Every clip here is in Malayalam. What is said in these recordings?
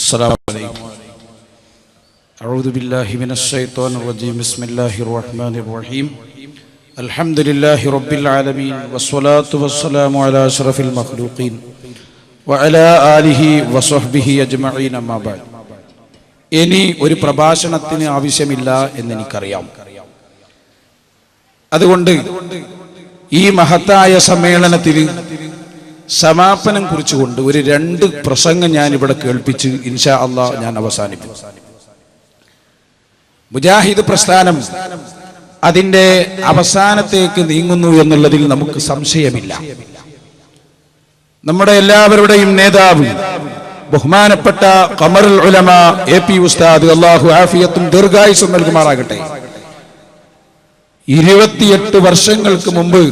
السلام عليكم. أعوذ بالله من الشيطان الرجيم. بسم الله الرحمن الرحيم. الحمد لله رب العالمين والصلاة والسلام على أشرف المخلوقين وعلى آله وصحبه أجمعين. أما بعد. ഇനി ഒരു പ്രഭാഷണത്തിന് ആവശ്യമില്ല എന്നെനിക്കറിയാം. അതുകൊണ്ട് ഈ മഹത്തായ സമ്മേളനത്തിൽ സമാപനം കുറിച്ചുകൊണ്ട് ഒരു 2 പ്രസംഗം ഞാൻ ഇവിടെ കേൾപ്പിച്ച് ഇൻഷാ അല്ലാഹ് ഞാൻ അവസാനിപ്പിക്കും. മുജാഹിദ് പ്രസ്ഥാനം അതിൻ്റെ അവസാനത്തേക്ക് നീങ്ങുന്നു എന്നുള്ളതിൽ നമുക്ക് സംശയമില്ല. നമ്മുടെ എല്ലാവരുടെയും നേതാവ് ബഹുമാനപ്പെട്ട ഖമറുൽ ഉലമ എ.പി. ഉസ്താദ് അല്ലാഹു ആഫിയത്തും ദീർഘായുസ്സും നൽകുമാറാകട്ടെ 28 വർഷങ്ങൾക്ക് മുമ്പ്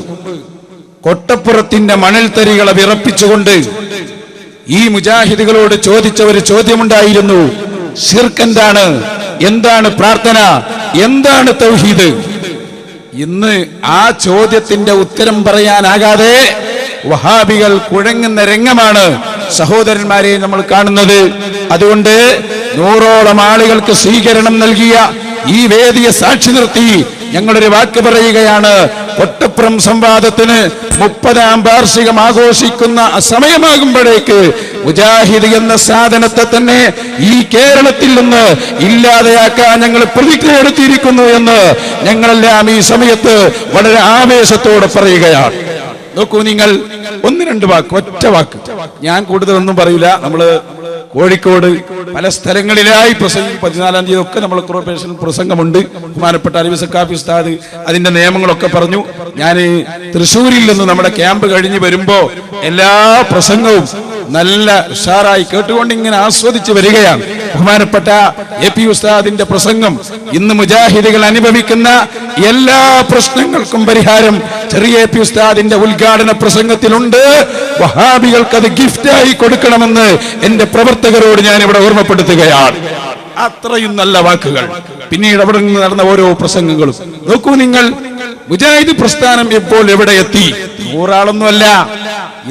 കൊട്ടപ്പുറത്തിന്റെ മണൽത്തരികളെ വിറപ്പിച്ചുകൊണ്ട് ഈ മുജാഹിദുകളോട് ചോദിച്ച ഒരു ചോദ്യമുണ്ടായിരുന്നു. ശിർക്ക് എന്താണ്, എന്താണ് പ്രാർത്ഥന, എന്താണ് തൗഹീദ്? ഇന്ന് ആ ചോദ്യത്തിന്റെ ഉത്തരം പറയാനാകാതെ വഹാബികൾ കുഴങ്ങുന്ന രംഗമാണ് സഹോദരന്മാരെ നമ്മൾ കാണുന്നത്. അതുകൊണ്ട് 100ഓളം ആളുകൾക്ക് സ്വീകരണം നൽകിയ ഈ വേദിയെ സാക്ഷി നിർത്തി ഞങ്ങളൊരു വാക്ക് പറയുകയാണ്. കൊട്ടപ്പുറം സംവാദത്തിന് 30ാം വാർഷികം ആഘോഷിക്കുന്ന സമയമാകുമ്പോഴേക്ക് മുജാഹിദ് എന്ന സാധനത്തെ തന്നെ ഈ കേരളത്തിൽ നിന്ന് ഇല്ലാതെയാക്കാൻ ഞങ്ങൾ പ്രതിജ്ഞ എടുത്തിരിക്കുന്നു എന്ന് ഞങ്ങളെല്ലാം ഈ സമയത്ത് വളരെ ആവേശത്തോടെ പറയുകയാണ്. നോക്കൂ, നിങ്ങൾ 1-2 വാക്ക്, ഒറ്റ വാക്ക്, ഞാൻ കൂടുതലൊന്നും പറയില്ല. നമ്മള് കോഴിക്കോട് പല സ്ഥലങ്ങളിലായി പ്രസംഗം 14-ാം തീയതി ഒക്കെ നമ്മൾ കോർപ്പറേഷൻ പ്രസംഗമുണ്ട്. ബഹുമാനപ്പെട്ട അലവി സക്കാഫി ഉസ്താദ് അതിന്റെ നിയമങ്ങളൊക്കെ പറഞ്ഞു. ഞാൻ തൃശ്ശൂരിൽ നിന്ന് നമ്മുടെ ക്യാമ്പ് കഴിഞ്ഞ് വരുമ്പോ എല്ലാ പ്രസംഗവും നല്ല ഉഷാറായി കേട്ടുകൊണ്ട് ഇങ്ങനെ ആസ്വദിച്ച് വരികയാണ്. ബഹുമാനപ്പെട്ട എ.പി. ഉസ്താദിന്റെ പ്രസംഗം ഇന്ന് മുജാഹിദുകൾ അനുഭവിക്കുന്ന എല്ലാ പ്രശ്നങ്ങൾക്കും പരിഹാരം ചെറിയ എ.പി. ഉസ്താദിന്റെ ഉദ്ഘാടന പ്രസംഗത്തിലുണ്ട്. വഹാബികൾക്ക് അത് ഗിഫ്റ്റായി കൊടുക്കണമെന്ന് എന്റെ പ്രവർത്തകരോട് ഞാൻ ഇവിടെ ഓർമ്മപ്പെടുത്തുകയാണ്. അത്രയും നല്ല വാക്കുകൾ. പിന്നീട് അവിടെ നിന്ന് നടന്ന ഓരോ പ്രസംഗങ്ങളും നോക്കൂ നിങ്ങൾ. മുജാഹിദ് പ്രസ്ഥാനം ഇപ്പോൾ എവിടെ എത്തി? 100 ആളൊന്നുമല്ല,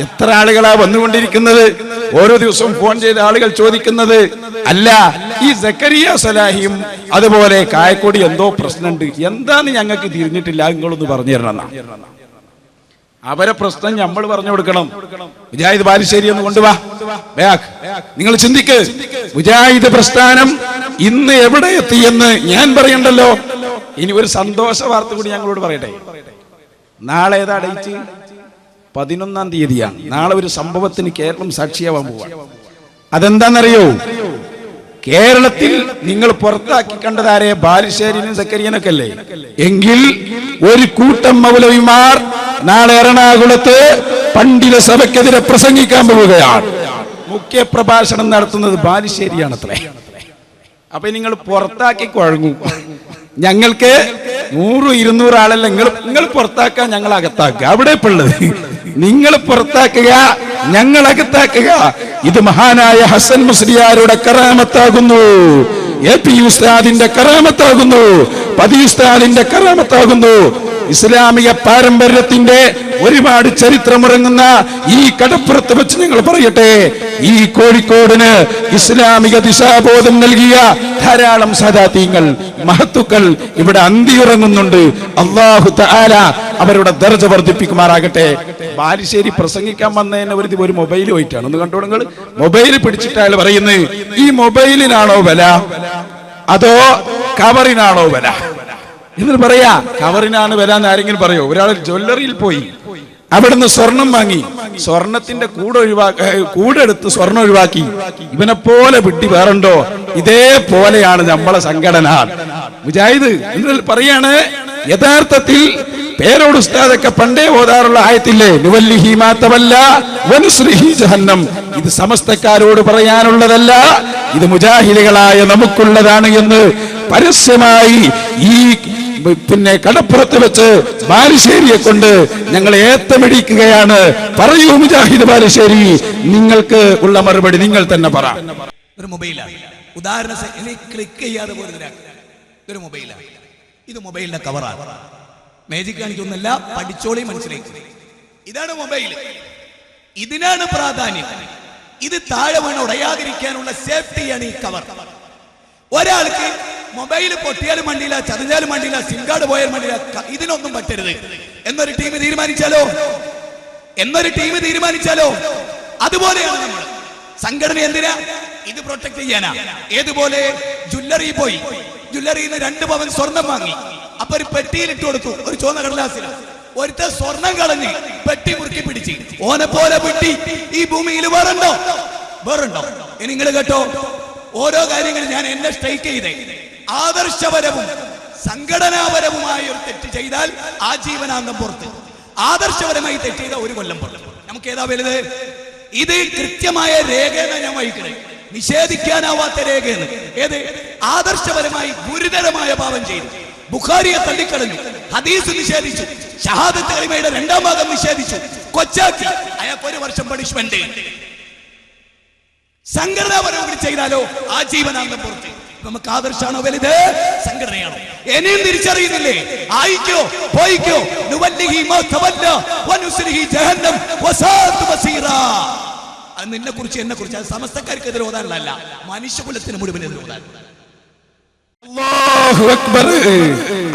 എത്ര ആളുകളാ വന്നുകൊണ്ടിരിക്കുന്നത്? ഓരോ ദിവസവും ഫോൺ ചെയ്ത ആളുകൾ ചോദിക്കുന്നത് അല്ല, ഈ സക്കരിയ സലാഹിയും അതുപോലെ കായക്കൊടി എന്തോ പ്രശ്നമുണ്ട്, എന്താന്ന് ഞങ്ങൾക്ക് തിരിഞ്ഞിട്ടില്ല, നിങ്ങളൊന്ന് പറഞ്ഞു തരണം. അവരെ പ്രശ്നം നമ്മൾ പറഞ്ഞു കൊടുക്കണം. മുജാഹിദ് ബാലുശ്ശേരി ഒന്ന് കൊണ്ടുവാ. നിങ്ങൾ ചിന്തിക്ക്, മുജാഹിദ് പ്രസ്ഥാനം ഇന്ന് എവിടെ എത്തിയെന്ന് ഞാൻ പറയണ്ടല്ലോ. ഇനി ഒരു സന്തോഷ വാർത്ത കൂടി ഞങ്ങളോട് പറയട്ടെ. നാളെ ഏതാ ഡേറ്റ്? 11-ാം തീയതിയാണ്. നാളെ ഒരു സംഭവത്തിന് കേരളം സാക്ഷിയാവാൻ പോവാണ്. അതെന്താണെന്നറിയോ? കേരളത്തിൽ നിങ്ങൾ പുറത്താക്കി കണ്ടതാരെ? ബാലുശ്ശേരിനും സക്കരിയനൊക്കെ അല്ലേ? എങ്കിൽ ഒരു കൂട്ടം മൗലവിമാർ നാളെ എറണാകുളത്ത് പണ്ഡിത സഭയ്ക്കെതിരെ പ്രസംഗിക്കാൻ പോവുകയാണ്. മുഖ്യ പ്രഭാഷണം നടത്തുന്നത് ബാലുശ്ശേരിയാണത്രേ. അപ്പൊ നിങ്ങൾ പുറത്താക്കി കുഴങ്ങും. ഞങ്ങൾക്ക് 100-200 ആളല്ല, നിങ്ങൾ പുറത്താക്കാൻ, ഞങ്ങൾ അകത്താക്കുക. അവിടെ ഉള്ളത് നിങ്ങൾ പുറത്താക്കുക, ഞങ്ങൾ അകത്താക്കുക. ഇത് മഹാനായ ഹസൻ മുസ്ലിയാരുടെ കറാമത്താകുന്നു, എ.പി. ഉസ്താദിന്റെ കറാമത്താകുന്നു, പതി ഉസ്താദിന്റെ കറാമത്താകുന്നു. ഇസ്ലാമിക പാരമ്പര്യത്തിന്റെ ഒരുപാട് ചരിത്രമുറങ്ങുന്ന ഈ കടപ്പുറത്ത് വെച്ച് ഞങ്ങൾ പറയട്ടെ, ഈ കോഴിക്കോടിന് ഇസ്ലാമിക ദിശാബോധം നൽകിയ ധാരാളം സദാതീങ്ങൾ, മഹത്തുക്കൾ ഇവിടെ അന്തിയുറങ്ങുന്നുണ്ട്. അല്ലാഹു തആല അവരുടെ ദർജ വർദ്ധിപ്പിക്കുമാറാകട്ടെ. ബാലുശ്ശേരി പ്രസംഗിക്കാൻ വന്നതിന് ഒരു മൊബൈൽ പോയിട്ടാണ്. ഒന്ന് കണ്ടോളൂ നിങ്ങൾ. മൊബൈൽ പിടിച്ചിട്ട് അയാൾ പറയുന്നത്, ഈ മൊബൈലിനാണോ വില അതോ കവറിനാണോ വില? എന്നിട്ട് പറയാ കവറിനാണ് വില എന്ന് ആരെങ്കിലും പറയോ? ഒരാൾ ജ്വല്ലറിയിൽ പോയി അവിടുന്ന് സ്വർണം വാങ്ങി, സ്വർണത്തിന്റെ കൂടെടുത്ത് സ്വർണം ഒഴിവാക്കി. ഇവനെ പോലെ വിട്ടി വേറുണ്ടോ? ഇതേപോലെയാണ് നമ്മളെ സംഘടന മുജാഹിദ്. എന്നിട്ട് പറയാണ്, യഥാർത്ഥത്തിൽ പേരോട് ഉസ്താദൊക്കെ പണ്ടേ ഓതാറുള്ള ആയത്തില്ലേ, നുവല്ലിഹി മാ തവല്ല വനുസ്രിഹി ജഹന്നം. ഇത് സമസ്തക്കാരോട് പറയാനുള്ളതല്ല, ഇത് മുജാഹിദുകളായ നമുക്കുള്ളതാണ് എന്ന് പരസ്യമായി ഈ കടപ്പുറത്ത് വെച്ച് ബാലുശ്ശേരിയെ കൊണ്ട് ഞങ്ങൾ ഏത്തമിടിക്കുകയാണ്. പറയൂ മുജാഹിദ് ബാലുശ്ശേരി, നിങ്ങൾക്ക് ഉള്ള മറുപടി നിങ്ങൾ തന്നെ പറ. ഒരു മൊബൈലാണ്, ഉദാഹരണത്തിന് ക്ലിക്ക് ചെയ്യാതെ പോലും ഇതൊരു മൊബൈലാണ്. ഇത് മൊബൈലിന്റെ കവറാണ്. മാജിക് കാണിക്കൊന്നല്ല, പഠിച്ചോളി മനസ്സിലാക്കി. ഇതാണ് മൊബൈൽ. ഇതിനാണ് പ്രാധാന്യം. ഇത് താഴെ വീണ് ഉടയാതിരിക്കാനുള്ള സേഫ്റ്റിയാണ് ഈ കവർ. ഒരാൾക്ക് മൊബൈൽ പൊട്ടിയാലും മണ്ടിയില്ല, ചതഞ്ഞാലും മണ്ടിയില്ല, സിം കാർഡ് പോയാലും മണ്ടിയില്ല, ഇതിനൊന്നും പറ്റരുത് എന്നൊരു ടീം തീരുമാനിച്ചാലോ അതുപോലെയാണ് നമ്മൾ. സംഘടന എന്തിനാ? ഇത് പ്രൊട്ടക്ട് ചെയ്യാനാ. ഏതുപോലെ ജ്വല്ലറി പോയി, ജ്വല്ലറിയിൽ നിന്ന് 2 പവൻ സ്വർണം വാങ്ങി. അപ്പൊ ഒരു പെട്ടിയിൽ ഇട്ട് കൊടുത്തു, ഒരു ചുവന്ന കടലാസിൽ. ഒരുത്ത സ്വർണം കളഞ്ഞ് പെട്ടി മുറുക്കി പിടിച്ച്. ഓനെ പോലെ പെട്ടി ഈ ഭൂമിയിൽ വേറുണ്ടോ? ഇനി നിങ്ങൾ കേട്ടോ, ഓരോ കാര്യങ്ങൾ ഞാൻ എന്നെ സ്ട്രൈക്ക് ചെയ്തേ. ആദർശപരവും സംഘടനാപരവുമായ ഒരു തെറ്റ് ചെയ്താൽ ആജീവനാന്തം പുറത്ത്, ആദർശപരമായി തെറ്റ് ചെയ്ത 1 കൊല്ലം പുറത്ത്. നമുക്ക് ഏതാ വലുത്? ഇത് കൃത്യമായ രേഖയെന്ന് ഞാൻ വഹിക്കണേ, നിഷേധിക്കാനാവാത്ത രേഖയെന്ന്. ഏത്? ആദർശപരമായി ഗുരുതരമായ പാപം ചെയ്തു. ബുഖാരിയെ തള്ളിക്കളഞ്ഞു, ഹദീസ് നിഷേധിച്ചു, ഷഹാദത്ത് കലിമയുടെ 2ാം ഭാഗം നിഷേധിച്ചു, കൊച്ചാക്കി. അയാൾക്ക് 1 വർഷം പണിഷ്മെന്റ്. സംഘടനാപരമായി ചെയ്താലോ ആജീവനാന്തം പുറത്ത്. നമുക്ക് ആദർശാണോ വലുത്? സംഘടനയാണോ? എന്നെയും തിരിച്ചറിയുന്നില്ലേ? ആയിക്കോ പോയിക്കോ. അത് നിന്നെ കുറിച്ച് എന്നെ കുറിച്ച്, അത് സമസ്തക്കാർക്ക് എതിരെ ഓതാനുള്ളതല്ല, മനുഷ്യകുലത്തിന് മുഴുവൻ എതിരെ ഓതാൻ. അല്ലാഹു അക്ബർ.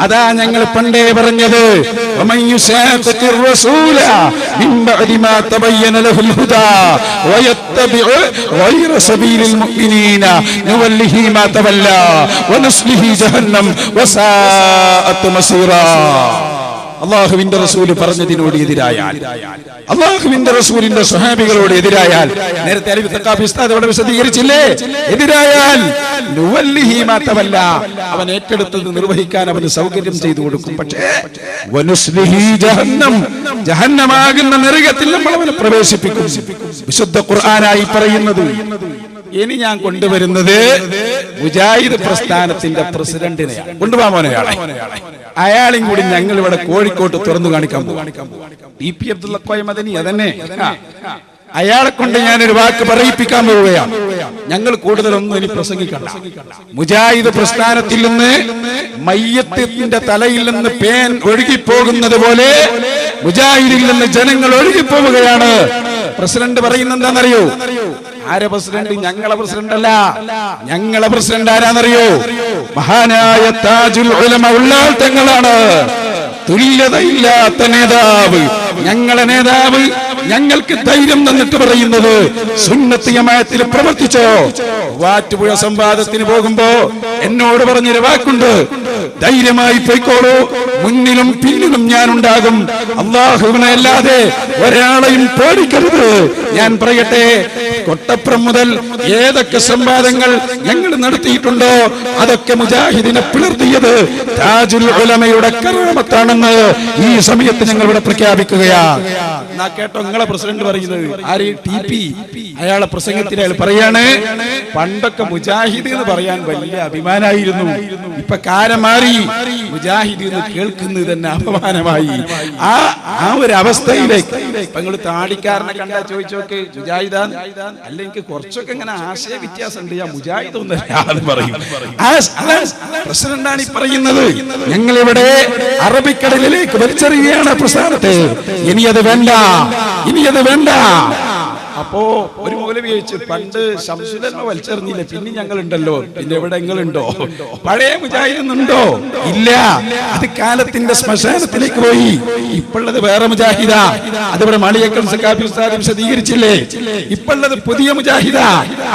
അതാ ഞങ്ങൾ പണ്ടേ പറഞ്ഞത്, വമൻ യുശാഖിർ റസൂല മിൻ ബഅദി മാ തബയ്യന ലഹുൽ ഹുദാ വയത്തബിഉ ഗൈറ സബീലിൽ മുഅ്മിനീന നുവല്ലിഹി മാ തവല്ല വനുസ്ലിഹി ജഹന്നം വസാഅത് മസീറാ. അള്ളാഹുവിന്റെ റസൂല് പറഞ്ഞതിനോട് എതിരായാൽ, അള്ളാഹുവിന്റെ റസൂലിന്റെ സ്വഹാബികളോട് എതിരായാൽ, നേരത്തെ അലി തഖാഫി ഉസ്താദ് അവിടെ വിശദീകരിച്ചില്ലേ, എതിരായാൽ നുവല്ലിഹി മാ തവല്ല, അവൻ ഏറ്റെടുത്തത് നിർവഹിക്കാൻ അവന് സൗകര്യം ചെയ്തു കൊടുക്കും. പക്ഷേ വനുസ്ലിഹി ജഹന്നം, ജഹന്നമാകുന്ന നരകത്തിൽ നമ്മൾ അവനെ പ്രവേശിപ്പിക്കും. വിശുദ്ധ ഖുർആനായി പറയുന്നത്. ഇനി ഞാൻ കൊണ്ടുവരുന്നത് മുജാഹിദ് പ്രസ്ഥാനത്തിന്റെ പ്രസിഡന്റിനെയാണ്. കൊണ്ടുപോകാൻ മോനെയാളെ, അയാളെയും കൂടി ഞങ്ങൾ ഇവിടെ കോഴിക്കോട്ട് തുറന്നു കാണിക്കാൻ പോകും. ടി.പി. അബ്ദുള്ള കോയ മദനി, അതന്നെ. അയാളെ കൊണ്ട് ഞാനൊരു വാക്ക് പറയിപ്പിക്കാൻ പോവുകയാണ്. ഞങ്ങൾ കൂടുതലൊന്നും ഇനി പ്രസംഗിക്കണ്ട. മുജാഹിദ് പ്രസ്ഥാനത്തിൽ നിന്ന് മയ്യത്തിന്റെ തലയിൽ നിന്ന് പേൻ ഒഴുകിപ്പോകുന്നത് പോലെ മുജാഹിദിൽ നിന്ന് ജനങ്ങൾ ഒഴുകിപ്പോവുകയാണ്. പ്രസിഡന്റ് പറയുന്നത് എന്താണെന്നറിയോ? ആരെ പ്രസിഡന്റ്? ഞങ്ങളെ പ്രസിഡന്റ് അല്ല. ഞങ്ങളെ പ്രസിഡന്റ് ആരാന്നറിയോ? മഹാനായ താജുൽ ഉലമ ഉള്ളാൾ തങ്ങളാണ്. തുല്യതയില്ലാത്ത നേതാവ്, ഞങ്ങളെ നേതാവ് ഞങ്ങൾക്ക് ധൈര്യം തന്നിട്ട് പറയുന്നത്, സുന്നത്ത് ജമാഅത്തിൽ പ്രവർത്തിച്ചോ. വാറ്റുപുഴ സംവാദത്തിന് പോകുമ്പോ എന്നോട് പറഞ്ഞൊരു വാക്കുണ്ട്, ധൈര്യമായി പോയിക്കോളൂ, മുന്നിലും പിന്നിലും ഞാൻ ഉണ്ടാകും, അല്ലാഹുവിനെ അല്ലാതെ ഒരാളെയും പേടിക്കരുത്. ഞാൻ പറയട്ടെ, കൊട്ടപ്പുറം മുതൽ ഏതൊക്കെ സംവാദങ്ങൾ ഞങ്ങൾ നടത്തിയിട്ടുണ്ടോ അതൊക്കെ മുജാഹിദിനെ പിളർത്തിയത് താജുൽ ഉലമയുടെ കറാമത്താണെന്ന് ഈ സമയത്ത് ഞങ്ങൾ ഇവിടെ പ്രഖ്യാപിക്കുകയാണ്. എന്നാ കേട്ടോ, നിങ്ങളെ പ്രസിഡന്റ് പറയുന്നത് ആര്? ടി.പി. അയാളെ പ്രസംഗത്തിൽ അയാൾ പറയാണ്, പണ്ടൊക്കെ മുജാഹിദ് എന്ന് പറയാൻ വലിയ അഭിമാനമായിരുന്നു, ഇപ്പൊ കാലം മാറി, മുജാഹിദ് എന്ന് കേൾക്കുന്നത് തന്നെ അപമാനമായി. ആ ഒരു അവസ്ഥയിലേക്ക് ഇപ്പൊ നിങ്ങൾ താടിക്കാരനെ കണ്ടാ ചോദിച്ചോക്ക്, മുജാഹിദാൻ അല്ലെങ്കിൽ കുറച്ചൊക്കെ ഇങ്ങനെ ആശയ വ്യത്യാസം ഉണ്ട്, മുജാഹിദ് ഒന്നും പറയും. പ്രസിഡന്റാണ് ഈ പറയുന്നത്. ഞങ്ങളിവിടെ അറബിക്കടലിലേക്ക് വലിച്ചെറിയുകയാണ് പ്രസ്ഥാനത്തെ. ഇനിയത് വേണ്ട. അപ്പോ ഒരു മൗലവി ചോദിച്ചു, പണ്ട് ശംസുലമ വലിച്ചെറിഞ്ഞില്ലേ, പിന്നെ ഞങ്ങളുണ്ടല്ലോ, പിന്നെ എവിടെ നിങ്ങളുണ്ടോ? പഴയ മുജാഹിദുണ്ടോ? ഇല്ല, അത് കാലത്തിന്റെ ശ്മശാനത്തിലേക്ക് പോയി. ഇപ്പോഴത് വേറെ മുജാഹിദാ. അതിവിടെ മാളിയേക്കൽ സഖാഫി ഉസ്താദ് വിശദീകരിച്ചില്ലേ. ഇപ്പോഴത് പുതിയ മുജാഹിദാ.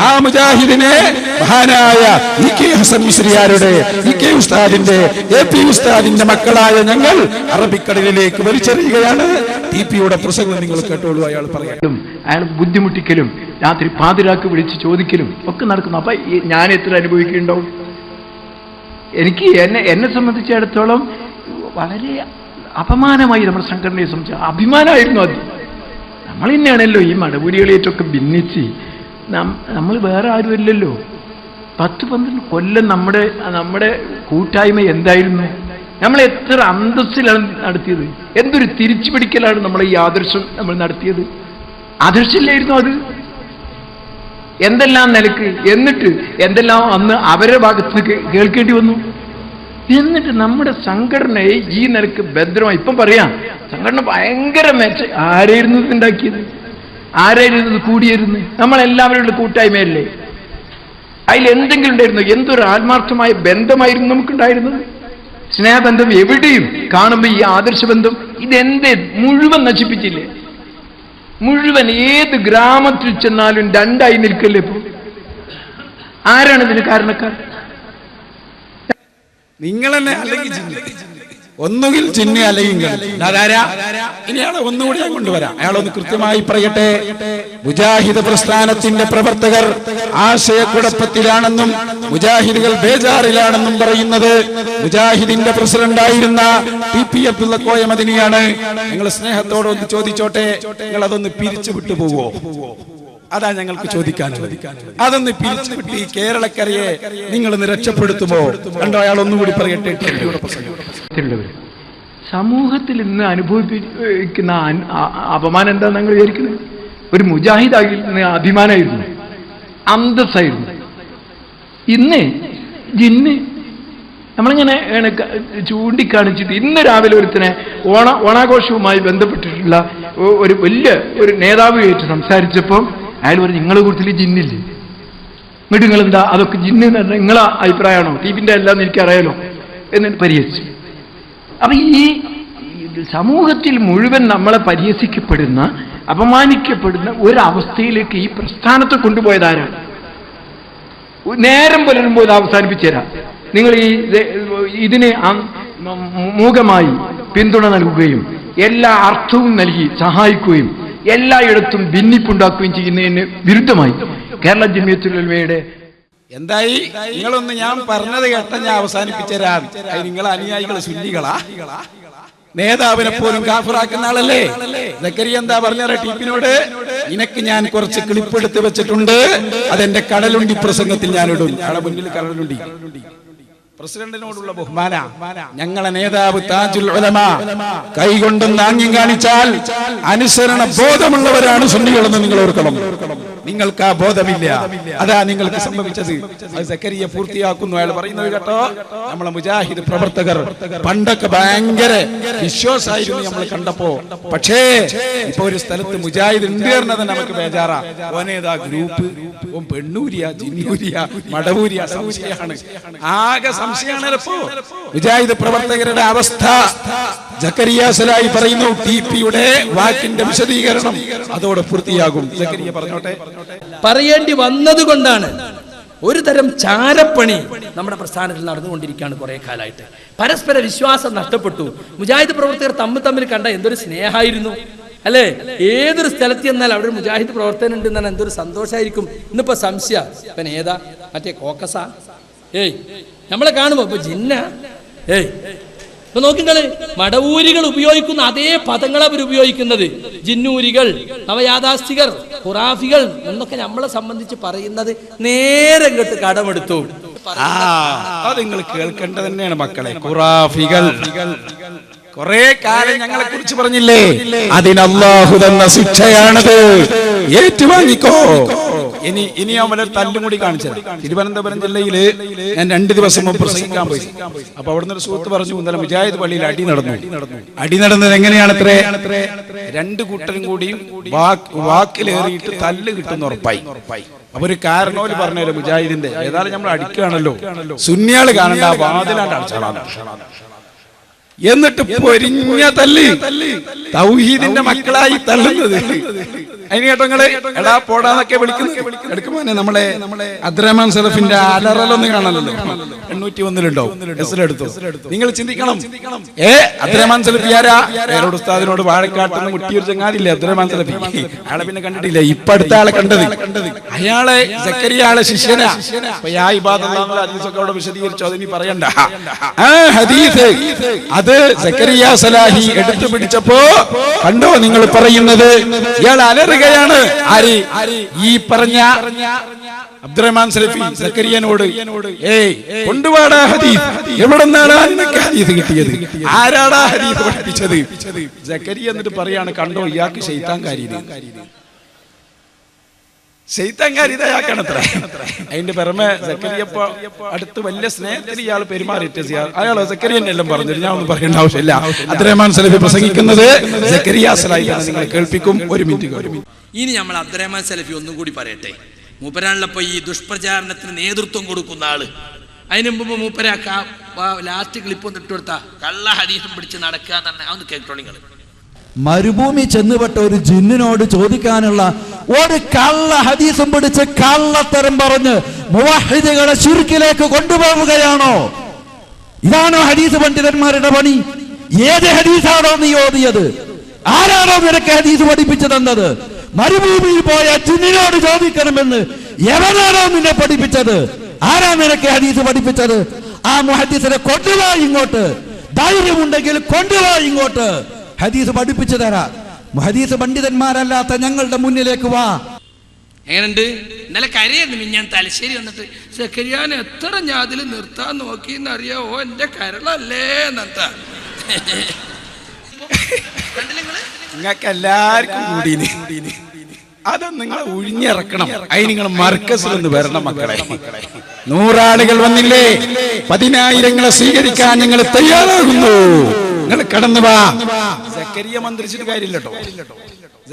ആ മുജാഹിദിനെ മഹാനായ ഇ.കെ. ഹസൻ മുസ്ലിയാരുടെ, ഇ.കെ. ഉസ്താദിന്റെ, എ.പി. ഉസ്താദിന്റെ മക്കളായ ഞങ്ങൾ അറബിക്കടലിലേക്ക് വലിച്ചെറിയുകയാണ്. ടി.പിയുടെ പ്രസംഗം നിങ്ങൾ കേട്ടോളൂ. അയാൾ പറയാം, അയാൾ ബുദ്ധിമുട്ടിക്കലും രാത്രി പാതിരാക്ക് വിളിച്ച് ചോദിക്കലും ഒക്കെ നടക്കുന്നു. അപ്പൊ ഞാൻ എത്ര അനുഭവിക്കുന്നുണ്ടാവും? എനിക്ക് എന്നെ സംബന്ധിച്ചിടത്തോളം വളരെ അപമാനമായി നമ്മുടെ സംഘടനയെ സംബന്ധിച്ച് അഭിമാനമായിരുന്നു അത്. നമ്മൾ തന്നെയാണല്ലോ ഈ മടപൂരികളേറ്റൊക്കെ ഭിന്നിച്ച്. നമ്മൾ വേറെ ആരുമല്ലല്ലോ. 10-12 കൊല്ലം നമ്മുടെ കൂട്ടായ്മ എന്തായിരുന്നു? നമ്മൾ എത്ര അന്തസ്സിലാണ് നടത്തിയത്? എന്തൊരു തിരിച്ചു പിടിക്കലാണ് നമ്മളെ ഈ ആദർശം നമ്മൾ നടത്തിയത്. ആദർശമില്ലായിരുന്നു അത്. എന്തെല്ലാം നിലക്ക്, എന്നിട്ട് എന്തെല്ലാം അന്ന് അവരുടെ ഭാഗത്ത് കേൾക്കേണ്ടി വന്നു. എന്നിട്ട് നമ്മുടെ സംഘടനയെ ഈ നിലക്ക് ഭദ്രമായി ഇപ്പം പറയാം, സംഘടന ഭയങ്കര ആരായിരുന്നു ഉണ്ടാക്കിയത്? ആരായിരുന്നു കൂടിയിരുന്നു? നമ്മളെല്ലാവരും കൂട്ടായ്മയല്ലേ? അതിലെന്തെങ്കിലും ഉണ്ടായിരുന്നു? എന്തൊരു ആത്മാർത്ഥമായ ബന്ധമായിരുന്നു നമുക്കുണ്ടായിരുന്നത്. സ്നേഹബന്ധം എവിടെയും കാണുമ്പോൾ ഈ ആദർശബന്ധം ഇതെന്തേ മുഴുവൻ നശിപ്പിച്ചില്ലേ? മുഴുവൻ ഏത് ഗ്രാമത്തിൽ ചെന്നാലും രണ്ടായി നിൽക്കല്ലേ ഇപ്പോൾ? ആരാണ് ഇതിന് കാരണക്കാർ? നിങ്ങൾ തന്നെ, അല്ലെങ്കിൽ ഒന്നുകിൽ ജിന്ന് അല്ലെങ്കിൽ അതാരാ? ഇനി അയാളെ ഒന്നുകൂടി ഞാൻ കൊണ്ടുവരാം. അയാളൊന്ന് കൃത്യമായി പറയട്ടെ. മുജാഹിദ് പ്രസ്ഥാനത്തിന്റെ പ്രവർത്തകർ ആശയക്കുഴപ്പത്തിലാണെന്നും മുജാഹിദുകൾ ബേജാറിലാണെന്നും പറയുന്നത് മുജാഹിദിന്റെ പ്രസിഡന്റായിരുന്ന ടി.പി. അബ്ദുള്ള കോയ മദനിയാണ്. നിങ്ങൾ സ്നേഹത്തോടെ ഒന്ന് ചോദിച്ചോട്ടെ, നിങ്ങൾ അതൊന്ന് പിരിച്ചു വിട്ടുപോകുമോ? അതാ ഞങ്ങൾക്ക് ചോദിക്കാനുള്ളത്. അതൊന്ന് പിരിച്ചുവിട്ട് ഈ കേരളക്കരയെ നിങ്ങൾ ഒന്ന് രക്ഷപ്പെടുത്തുമോ? കണ്ടോ, അയാൾ ഒന്നുകൂടി പറയട്ടെ. സമൂഹത്തിൽ ഇന്ന് അനുഭവിപ്പിക്കുന്ന അപമാനം എന്താ നിങ്ങൾ വിചാരിക്കുന്നത്? ഒരു മുജാഹിദായിരുന്ന അഭിമാനമായിരുന്നു, അന്തസ്സായിരുന്നു. ഇന്ന് ജിന്ന് നമ്മളിങ്ങനെ ചൂണ്ടിക്കാണിച്ചിട്ട് ഇന്ന് രാവിലെ ഒരുത്തനെ ഓണാഘോഷവുമായി ബന്ധപ്പെട്ടിട്ടുള്ള ഒരു വലിയ ഒരു നേതാവുമായിട്ട് സംസാരിച്ചപ്പോൾ അയാൾ പറഞ്ഞു, നിങ്ങളെ കൂട്ടത്തിൽ ജിന്നില്ലേ? എന്നിട്ട് നിങ്ങളെന്താ അതൊക്കെ ജിന്ന് എന്ന് പറഞ്ഞാൽ നിങ്ങളെ അഭിപ്രായമാണോ? ടീപ്പിന്റെ എല്ലാം എനിക്കറിയാലോ എന്നിട്ട് പരിഹസിച്ചു. അപ്പൊ ഈ സമൂഹത്തിൽ മുഴുവൻ നമ്മളെ പരിഹസിക്കപ്പെടുന്ന, അപമാനിക്കപ്പെടുന്ന ഒരവസ്ഥയിലേക്ക് ഈ പ്രസ്ഥാനത്തെ കൊണ്ടുപോയതാരാണ്? നേരം പുലരുമ്പോൾ ഇത് അവസാനിപ്പിച്ചു തരാം. നിങ്ങൾ ഇതിന് മൂകമായി പിന്തുണ നൽകുകയും എല്ലാ അർത്ഥവും നൽകി സഹായിക്കുകയും എല്ലായിടത്തും ഭിന്നിപ്പുണ്ടാക്കുകയും ചെയ്യുന്നതിന് വിരുദ്ധമായി കേരള ജമിയത്തുൽ ഉലമയുടെ എന്തായി? നിങ്ങളൊന്ന് ഞാൻ പറഞ്ഞത് കേട്ട ഞാൻ അവസാനിപ്പിച്ചരാ. നിങ്ങൾ അനുയായികൾ സുന്നികളാ? നേതാവിനെ പോലും കാഫിറാക്കുന്ന ആളല്ലേ സക്കരിയ? എന്താ പറഞ്ഞ ടീപ്പിനോട്? നിനക്ക് ഞാൻ കുറച്ച് ക്ലിപ്പെടുത്ത് വെച്ചിട്ടുണ്ട്, അതെന്റെ കടലുണ്ടി പ്രസംഗത്തിൽ ഞാനിടും. അയാളെ മുന്നിൽ കടലുണ്ടി. പ്രസിഡന്റിനോടുള്ള ബഹുമാന. ഞങ്ങളെ നേതാവ് താജുൽ ഉലമ കൈകൊണ്ടൊന്ന് ആംഗ്യം കാണിച്ചാൽ അനുസരണ ബോധമുള്ളവരാണ് സുന്നികളെന്ന് നിങ്ങൾ ഓർക്കണം. നിങ്ങൾക്ക് ആ ബോധമില്ല, അതാ നിങ്ങൾക്ക് സംഭവിച്ചത്. അത് സക്കരിയ പൂർത്തിയാക്കുന്നു. അയാൾ പറയുന്നത് കേട്ടോ, നമ്മളെ മുജാഹിദ് പ്രവർത്തകർ പണ്ടൊക്കെ ഭയങ്കര വിശ്വാസമായിരുന്നു നമ്മൾ കണ്ടപ്പോ. പക്ഷേ ഇപ്പൊ ഒരു സ്ഥലത്ത് മുജാഹിദ് ഉണ്ട് പറഞ്ഞത് നമുക്ക് ബേജാറാ. ഓനേതാ ഗ്രൂപ്പ്, പെണ്ണൂരിയ, ജിന്നൂരിയ, മടവൂരിയ, സംശയമാണ്. ആകെ സംശയമാണ് ഇപ്പോ മുജാഹിദ് പ്രവർത്തകരുടെ അവസ്ഥ. സക്കരിയ സലായി പറയുന്നു, ടി.പിയുടെ വാക്കിന്റെ വിശദീകരണം അതോടെ പൂർത്തിയാകും. സക്കരിയ പറഞ്ഞോട്ടെ. പറയേണ്ടി വന്നതുകൊണ്ടാണ്. ഒരു തരം ചാരപ്പണി നമ്മുടെ പ്രസ്ഥാനത്തിൽ നടന്നുകൊണ്ടിരിക്കുകയാണ് കുറെ കാലമായിട്ട്. പരസ്പര വിശ്വാസം നഷ്ടപ്പെട്ടു. മുജാഹിദ് പ്രവർത്തകർ തമ്മിൽ കണ്ട എന്തൊരു സ്നേഹമായിരുന്നു അല്ലേ? ഏതൊരു സ്ഥലത്ത് ചെന്നാൽ അവിടെ ഒരു മുജാഹിദ് പ്രവർത്തനം ഉണ്ട് എന്നാൽ എന്തൊരു സന്തോഷമായിരിക്കും. ഇന്നിപ്പോ സംശയ ഇപ്പം ഏതാ? മറ്റേ കോക്കസ. നമ്മളെ കാണുമ്പോ ഇപ്പൊ ജിന്ന. ഇപ്പൊ നോക്കിക്കള്, മടവൂരികൾ ഉപയോഗിക്കുന്ന അതേ പദങ്ങളെ അവർ ഉപയോഗിക്കുന്നത്. ജിന്നൂരികൾ, നവയാഥാസ്ഥികർ, ഖുറാഫികൾ എന്നൊക്കെ നമ്മളെ സംബന്ധിച്ച് പറയുന്നത് നേരെ ഇങ്ങോട്ട് കടമെടുത്തു. അത് നിങ്ങൾ കേൾക്കേണ്ടത് തന്നെയാണ് മക്കളെ. ഖുറാഫികൾ കുറെ കാലം ഞങ്ങളെ കുറിച്ച് പറഞ്ഞില്ലേ? അതിന് അല്ലാഹു തന്ന ശിക്ഷയാണത്, ഏറ്റുവാങ്ങിക്കോ. ഇനി അവരെ തല്ലും കൂടി കാണിച്ചത്. തിരുവനന്തപുരം ജില്ലയില് ഞാൻ 2 ദിവസം മുമ്പ് പ്രസംഗിക്കാൻ പോയി. അപ്പൊ അവിടുന്ന് ഒരു സുഹൃത്ത് പറഞ്ഞു, ഇന്നലെ മുജാഹിദ് പള്ളിയിൽ അടി നടന്നത് എങ്ങനെയാണത്രേ? 2 കൂട്ടരും കൂടി വാക്കിലേറിയിട്ട് തല്ല് കിട്ടുന്ന ഉറപ്പായി. അപ്പൊ ഒരു കാരണോല് പറഞ്ഞല്ലോ മുജാഹിദിന്റെ. ഏതായാലും നമ്മൾ അടിക്കുകയാണല്ലോ, സുന്നിയാള് കാണണ്ട, വാതിലാണ്ട് അടിച്ചാളാണ്. എന്നിട്ട് പൊരിഞ്ഞ തല്ല്, തൗഹീദിന്റെ മക്കളായി തള്ളുന്നത്. അതിന് കേട്ടോങ്ങള് എടാ പോടാന്നൊക്കെ വിളിക്കുന്നത്. എടുക്കുമ്പോനെ നമ്മളെ അബ്ദുറഹ്മാൻ സലഫിന്റെ അലറലൊന്നും കാണാനല്ലോ. 801 എസിലെടുത്തു. നിങ്ങൾ ചിന്തിക്കണം, അബ്ദുറഹ്മാൻ സലഫി ആരാ? പേരോട് ഉസ്താദിനോട് വാഴക്കാട്ടിൽ നിന്ന് മുട്ടിയൊരു ചങ്ങാതില്ലേ അബ്ദുറഹ്മാൻ സലഫി. അയാളെ പിന്നെ കണ്ടിട്ടില്ല, ഇപ്പൊ അടുത്ത ആളെ കണ്ടത്. അയാളെ സക്കരിയ ആളെ ശിഷ്യനാ. ഹദീസൊക്കെ അവിടെ വിശദീകരിച്ചു, അതിനി പറയണ്ട. ആ ഹദീസ് അത് സക്കരിയ സലാഹി എടുത്തു പിടിച്ചപ്പോ കണ്ടോ നിങ്ങൾ പറയുന്നത്? ഇയാൾ അലറുകയാണ്. ആര്? ഈ പറഞ്ഞ അബ്ദുറഹ്മാൻ സലഫി സക്കരിയനോട്, കൊണ്ടുപോടാ ഹദീസ്, എവിടെന്നാണ് നിനക്ക് ഹദീസ് കിട്ടിയത്? ആരാടാ ഹദീസ് പഠിപ്പിച്ചത്? സക്കരിയ എന്നിട്ട് പറയാണ്, കണ്ടോ ഇയാൾക്ക് ശൈത്താൻകാരിയാണ്. ശൈത്താൻകാരിതയാക്കണത്ര. അതിന്റെ പുറമെ സക്കരിയപ്പോ അടുത്ത് വലിയ സ്നേഹത്തിൽ ഇയാൾ പെരുമാറിയിട്ട് അയാൾ സക്കരിയനെ എല്ലാം പറഞ്ഞു. ഞാൻ ഒന്നും പറയേണ്ട ആവശ്യമില്ല. അബ്ദുറഹ്മാൻ സലഫി പ്രസംഗിക്കുന്നത് സക്കരിയ സലായി നിങ്ങൾ കേൾപ്പിക്കും. 1 മിനിറ്റ്. ഇനി നമ്മൾ അബ്ദുറഹ്മാൻ സലഫി ഒന്നും കൂടി പറയട്ടെ. മൂപ്പരാണല്ലോ ഈ ദുഷ്പ്രചാരണത്തിന് നേതൃത്വം കൊടുക്കുന്ന ആള്. അതിന് മുമ്പ് മൂപ്പരാക്ക ലാസ്റ്റ് ക്ലിപ്പ് ഒന്ന് ഇട്ടുകൊടുത്താ കള്ള ഹദീസും പിടിച്ച് നടക്കുക തന്നെ. അതൊന്ന് കേട്ടോളിങ്ങൾ. മരുഭൂമി ചെന്നുപെട്ട ഒരു ജിന്നിനോട് ചോദിക്കാനുള്ള ഒരു കള്ള ഹദീസും പിടിച്ച് കള്ളത്തരം പറഞ്ഞ് മുവഹിദുകളെ ശിർക്കിലേക്ക് കൊണ്ടുപോവുകയാണോ? ഇതാണോ ഹദീസ് പണ്ഡിതന്മാരുടെ പണി? ഏത് ഹദീസാണോ നീ ഓതിയത്? ആരാണോ നിനക്ക് ഹദീസ് പഠിപ്പിച്ചു തന്നത്? മരുഭൂമിയിൽ പോയ ജിന്നിനോട് ചോദിക്കണമെന്ന് എവനാണോ നിന്നെ പഠിപ്പിച്ചത്? ആരാ നിനക്ക് ഹദീസ് പഠിപ്പിച്ചത്? ആ മുഹദ്ദിസിനെ കൊണ്ടുവാ ഇങ്ങോട്ട്. ധൈര്യമുണ്ടെങ്കിൽ കൊണ്ടുവാ ഇങ്ങോട്ട്. ഹദീസ് പഠിപ്പിച്ചു തരാ. ഹദീസ് പണ്ഡിതന്മാരല്ലാത്ത ഞങ്ങളുടെ മുന്നിലേക്ക് വാ. എങ്ങനെയുണ്ട്? ഇന്നലെ കരയായിരുന്നു ഞാൻ തലശ്ശേരി വന്നിട്ട്. സക്കരിയാൻ എത്ര ഞാൻ അതിൽ നിർത്താൻ നോക്കിയെന്നറിയോ? എന്റെ കരളല്ലേ നിർത്താ. നിങ്ങൾക്ക് എല്ലാവർക്കും കൂടീന്. അത് നിങ്ങൾ ഒഴിഞ്ഞിറക്കണം. അതിന് നിങ്ങൾ മർക്കസിൽ നിന്ന് വരണം മക്കളെ. 100 ആളുകൾ വന്നില്ലേ? 10,000 സ്വീകരിക്കാൻ നിങ്ങൾ തയ്യാറാകുന്നു. നിങ്ങൾ കടന്നു വാ. സക്കരിയ മന്ത്രിച്ചിട്ട് കാര്യമില്ല കേട്ടോ.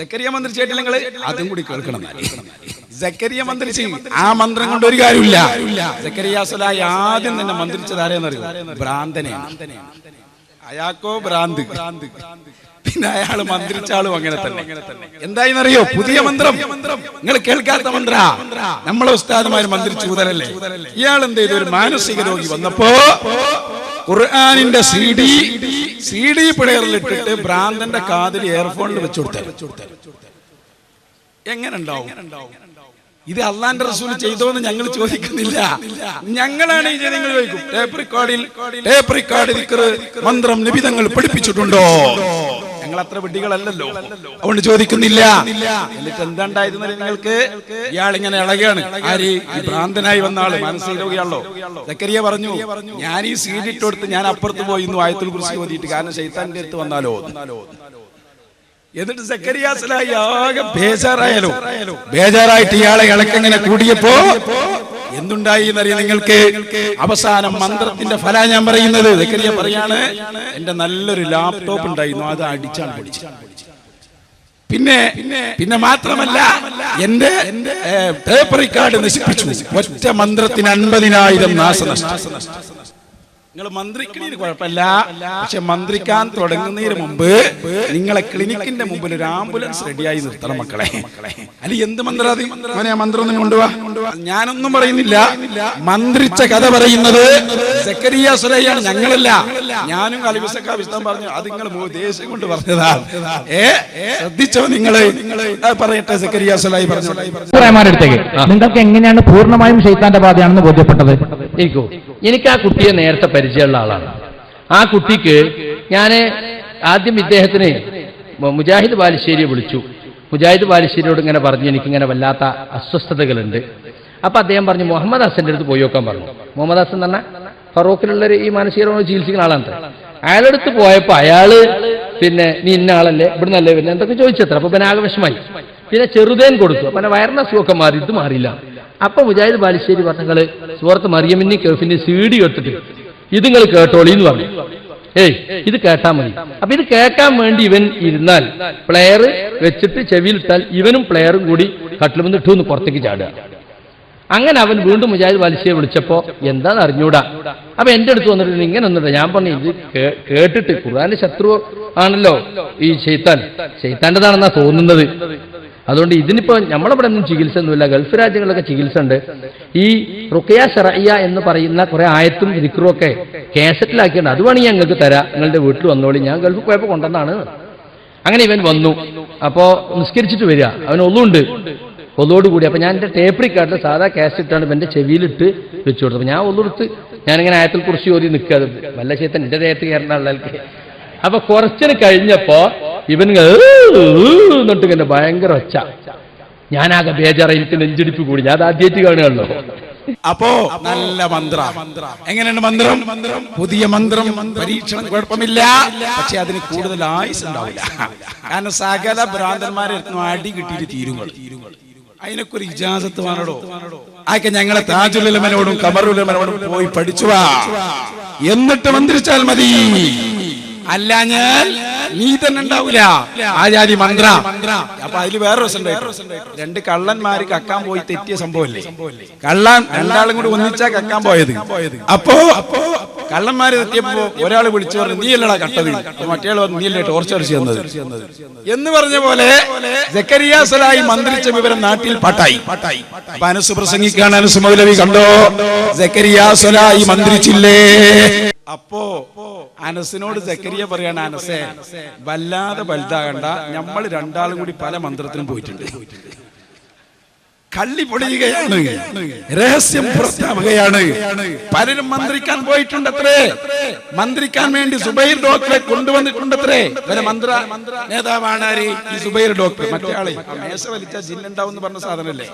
സക്കരിയ മന്ത്രിച്ചായിട്ടില്ല. നിങ്ങൾ അതും കൂടി കേൾക്കണം. സക്കരിയ മന്ത്രിച്ച് ആ മന്ത്രം കൊണ്ട് ഒരു കാര്യമില്ല. സക്കരിയ സ്വലാഹി ആദ്യം തന്നെ മന്ത്രിച്ചത് ആരെയെന്നറിയോ? ഭ്രാന്തനെയാണ്. അയാൾക്കോ ഭ്രാന്ത്. പിന്നെ അയാള് മന്ത്രിച്ചാളും അങ്ങനെ തന്നെ. എന്തായെന്നറിയോ? പുതിയ മന്ത്രം. നിങ്ങൾ കേൾക്കാത്ത മന്ത്ര. നമ്മളെ ഉസ്താദുമാര് മന്ത്രിച്ചു ഊതലല്ലേ. ഇയാൾ എന്ത് ചെയ്തു? ഒരു മാനസിക രോഗി വന്നപ്പോ ഖുർആനിന്റെ CD പ്ലെയറിൽ ഇട്ടിട്ട് ഭ്രാന്തന്റെ കാതിൽ എയർഫോണിൽ വെച്ചു കൊടുത്ത എങ്ങനെ ഉണ്ടാവും? ഇത് അള്ളാന്റെ റസൂൽ ചെയ്തോന്ന് ഞങ്ങൾ ചോദിക്കുന്നില്ല. ഞങ്ങളാണ് ഈ ജനങ്ങൾ ചോദിക്കും. ടേപ്പ് റെക്കോർഡ് മന്ത്രം നിബിധങ്ങൾ പഠിപ്പിച്ചിട്ടുണ്ടോ? ഞങ്ങൾ അത്ര വിഡ്ഢികളല്ലല്ലോ, അതുകൊണ്ട് ചോദിക്കുന്നില്ല. എന്നിട്ട് എന്താണ്ടായിരുന്നു നിങ്ങൾക്ക്? ഇയാളിങ്ങനെ ഇളകാണ്. ആര്? ഈ ഭ്രാന്തനായി വന്ന ആള്, മാനസിക രോഗിയാണല്ലോ. സക്കരിയ പറഞ്ഞു, ഞാൻ ഈ CD ഇട്ടുകൊടുത്ത് ഞാൻ അപ്പുറത്ത് പോയി ആയത്തുൽ കുർസി ഓതിയിട്ട്, കാരണം ശൈത്താന്റെ അടുത്ത് വന്നാലോ. എന്നിട്ട് സക്കരിയ സ്വലാഹി ആകെ ബേജാറായിട്ട് ഇയാളെ ഇളക്കങ്ങനെ കൂടിയപ്പോ എന്തുണ്ടായി എന്നറിയാം നിങ്ങൾക്ക്? അവസാനം മന്ത്രത്തിന്റെ ഫല ഞാൻ പറയുന്നത്. സക്കരിയ പറയാണ്, എന്റെ നല്ലൊരു ലാപ്ടോപ്പ് ഉണ്ടായിരുന്നു, അത് അടിച്ചാണ് പൊടിച്ചു. പിന്നെ മാത്രമല്ല എന്റെ ടേപ്പ് റെക്കോർഡ് നശിപ്പിച്ചു. ഒറ്റ മന്ത്രത്തിന് 50,000 നാശനഷ്ടം. നിങ്ങൾ മന്ത്രിക്കുന്നതിന് കുഴപ്പമില്ല, പക്ഷെ മന്ത്രിക്കാൻ തുടങ്ങുന്നതിന് മുമ്പ് നിങ്ങളെ ക്ലിനിക്കിന്റെ മുമ്പിൽ ഒരു ആംബുലൻസ് റെഡിയായി നിർത്തണം മക്കളെ. അല്ലെ എന്ത് മന്ത്രാതി മന്ത്രം കൊണ്ടുപോവാ. ഞാനൊന്നും പറയുന്നില്ല. മന്ത്രിച്ച കഥ പറയുന്നത് സക്കരിയ സ്വലാഹിയാണ്, ഞങ്ങളല്ല. ഞാനും അലിബിസക്ക വിശദം പറഞ്ഞു. അത് നിങ്ങൾ ദേശം കൊണ്ട് പറഞ്ഞതാ. ശ്രദ്ധിച്ചോ നിങ്ങള്? പറയട്ടെ. സക്കരിയ സ്വലാഹി പറഞ്ഞു, നിങ്ങൾക്ക് എങ്ങനെയാണ് പൂർണ്ണമായും ശൈത്താന്റെ ബാധയാണെന്ന് ബോധ്യപ്പെട്ടത്? എനിക്ക് ആ കുട്ടിയെ നേരത്തെ പരിചയമുള്ള ആളാണ്. ആ കുട്ടിക്ക് ഞാൻ ആദ്യം ഇദ്ദേഹത്തിന് മുജാഹിദ് ബാലുശ്ശേരിയെ വിളിച്ചു. മുജാഹിദ് ബാലുശ്ശേരിയോട് ഇങ്ങനെ പറഞ്ഞു, എനിക്കിങ്ങനെ വല്ലാത്ത അസ്വസ്ഥതകളുണ്ട്. അപ്പൊ അദ്ദേഹം പറഞ്ഞു, മുഹമ്മദ് ഹസന്റെ അടുത്ത് പോയി നോക്കാൻ പറഞ്ഞു. മുഹമ്മദ് ഹസൻ എന്ന് പറഞ്ഞാൽ ഫറൂഖിലുള്ളൊരു ഈ മാനസിക രോഗം ചികിത്സിക്കുന്ന ആളാണ്. അയാളെടുത്ത് പോയപ്പോ അയാള് നീ ഇന്ന ആളല്ലേ, ഇവിടുന്നല്ലേ പിന്നെ എന്തൊക്കെ ചോദിച്ചത്ര. അപ്പൊ പിന്നെ ആകെ വിഷമായി. പിന്നെ ചെറുതേൻ കൊടുത്തു. അപ്പൊ വയറിന്റെ അസുഖമൊക്കെ മാറി, ഇത് മാറിയില്ല. അപ്പൊ മുജാഹിദ് ബാലുശ്ശേരി പറഞ്ഞങ്ങള് സുഹൃത്ത് മറിയമിന്നി കേഫിന്റെ CD എടുത്തിട്ട് ഇത് നിങ്ങൾ കേട്ടോളി എന്ന് പറഞ്ഞു. ഇത് കേട്ടാ മതി. അപ്പൊ ഇത് കേൾക്കാൻ വേണ്ടി ഇവൻ ഇരുന്നാൽ പ്ലെയർ വെച്ചിട്ട് ചെവിയിലിട്ടാൽ ഇവനും പ്ലെയറും കൂടി കട്ടിലുമെന്ന് ഇട്ടു പുറത്തേക്ക് ചാടുക. അങ്ങനെ അവൻ വീണ്ടും മുജാഹിദ് ബാലുശ്ശേരിയെ വിളിച്ചപ്പോ എന്താന്ന് അറിഞ്ഞൂടാ. അപ്പൊ എന്റെ അടുത്ത് വന്നിട്ട് ഇങ്ങനെ ഒന്നുമില്ല. ഞാൻ പറഞ്ഞു, ഇത് കേട്ടിട്ട് ഖുർആന്റെ ശത്രു ആണല്ലോ ഈ ശൈത്താന്റെതാണെന്നാ തോന്നുന്നത്. അതുകൊണ്ട് ഇതിനിപ്പോ നമ്മളിവിടെ ഒന്നും ചികിത്സ ഒന്നുമില്ല. ഗൾഫ് രാജ്യങ്ങളിലൊക്കെ ചികിത്സ ഉണ്ട്. ഈ റുഖിയ ശറഇയ്യ എന്ന് പറയുന്ന കുറെ ആയത്തും ദിക്റും ഒക്കെ കാസറ്റിലാക്കിയുണ്ട്. അത് വേണമെങ്കിൽ ഞങ്ങൾക്ക് തരാം, നിങ്ങളുടെ വീട്ടിൽ വന്നോളി. ഞാൻ ഗൾഫിൽ പോയപ്പോ കൊണ്ടുവന്നാണ്. അങ്ങനെ ഇവൻ വന്നു. അപ്പോ നിസ്കരിച്ചിട്ട് വരിക. അവൻ ഒന്നുണ്ട് ഒന്നോടുകൂടി. അപ്പൊ ഞാൻ എന്റെ ടേപ്പ് റെക്കോർഡിൽ സാധാ കാസറ്റാണ് എന്റെ ചെവിയിലിട്ട് വെച്ചു കൊടുത്തത്. ഞാൻ ഒന്നെടുത്ത് ഞാനിങ്ങനെ ആയത്തുൽ കുർസി ഓതി നിൽക്കാതെ വല്ല ശൈത്താൻ എന്റെ ദേഹത്ത് കയറുന്ന ആളുകൾക്ക്. അപ്പൊ കുറച്ചിന് കഴിഞ്ഞപ്പോ ഇവൻ എന്നിട്ട് ഇങ്ങനെ ഭയങ്കര ഒച്ച. ഞാനാകെ ബേജാറ്, എനിക്ക് നെഞ്ചിടിപ്പ് കൂടി. ഞാൻ ആദ്യമായിട്ട് കാണുകയാണല്ലോ. അപ്പോ നല്ല മന്ത്രം. എങ്ങനെയാണ് മന്ത്രം? പുതിയ മന്ത്രം. പരീക്ഷണം കുഴപ്പമില്ല, പക്ഷെ അതിന് കൂടുതൽ ആയുസ് ഉണ്ടാവില്ല. കാരണം സകല ഭ്രാന്തന്മാരെ അടി കിട്ടിയിട്ട് തീരുങ്ങൾ. അതിനൊക്കെ ഒരു ഇജാസത്ത് വേണോ? ആക്കെ ഞങ്ങളെ താജുൽ ഉലമയോടും ഖമറുൽ ഉലമയോടും പോയി പഠിച്ചുവാ, എന്നിട്ട് മന്ത്രിച്ചാൽ മതി. അല്ല ഞാൻ നീ തന്നെ ഉണ്ടാവൂല ആചാരി മന്ത്ര. അപ്പൊ അതില് വേറെ ദിവസം രണ്ട് കള്ളന്മാര് കക്കാൻ പോയി തെറ്റിയ സംഭവല്ലേ? രണ്ടാളും കൂടി ഒന്നിച്ചാ കക്കാൻ പോയത്. അപ്പോ കള്ളന്മാര് തെറ്റിയപ്പോ ഒരാൾ വിളിച്ചു പറഞ്ഞു, നീ അല്ലടാ കട്ടത്. മറ്റേ നീയല്ലേ ടോർച്ച് അടിച്ചു തന്നത് എന്ന് പറഞ്ഞ പോലെ സക്കരിയ സലാഹി മന്ത്രിച്ച വിവരം നാട്ടിൽ പാട്ടായി. അപ്പൊ അനസ് പ്രസംഗിക്കാണ്. അനസ് മൗലവി കണ്ടോ, സക്കരിയ സലാഹി മന്ത്രിച്ചില്ലേ? അപ്പോ അനസിനോട് സക്കരിയ പറയാണ്, അനസേ വല്ലാതെ വലുതാകണ്ട, നമ്മൾ രണ്ടാളും കൂടി പല മന്ത്രത്തിനും പോയിട്ടുണ്ട്. കള്ളി പൊളിയുകയാണ്, രഹസ്യം പുറത്താവുകയാണ്. പലരും മന്ത്രിക്കാൻ പോയിട്ടുണ്ടത്രേ. മന്ത്രിക്കാൻ വേണ്ടി സുബൈർ ഡോക്ടറെ കൊണ്ടുവന്നിട്ടുണ്ടത്രേ. മന്ത്ര നേതാവാണ് ആര്? ഈ സുബൈർ ഡോക്ടർ. മറ്റേ ആളെ മേശ വലിച്ച ജിന്നുണ്ടാവും എന്ന് പറഞ്ഞ സാധനല്ലേ,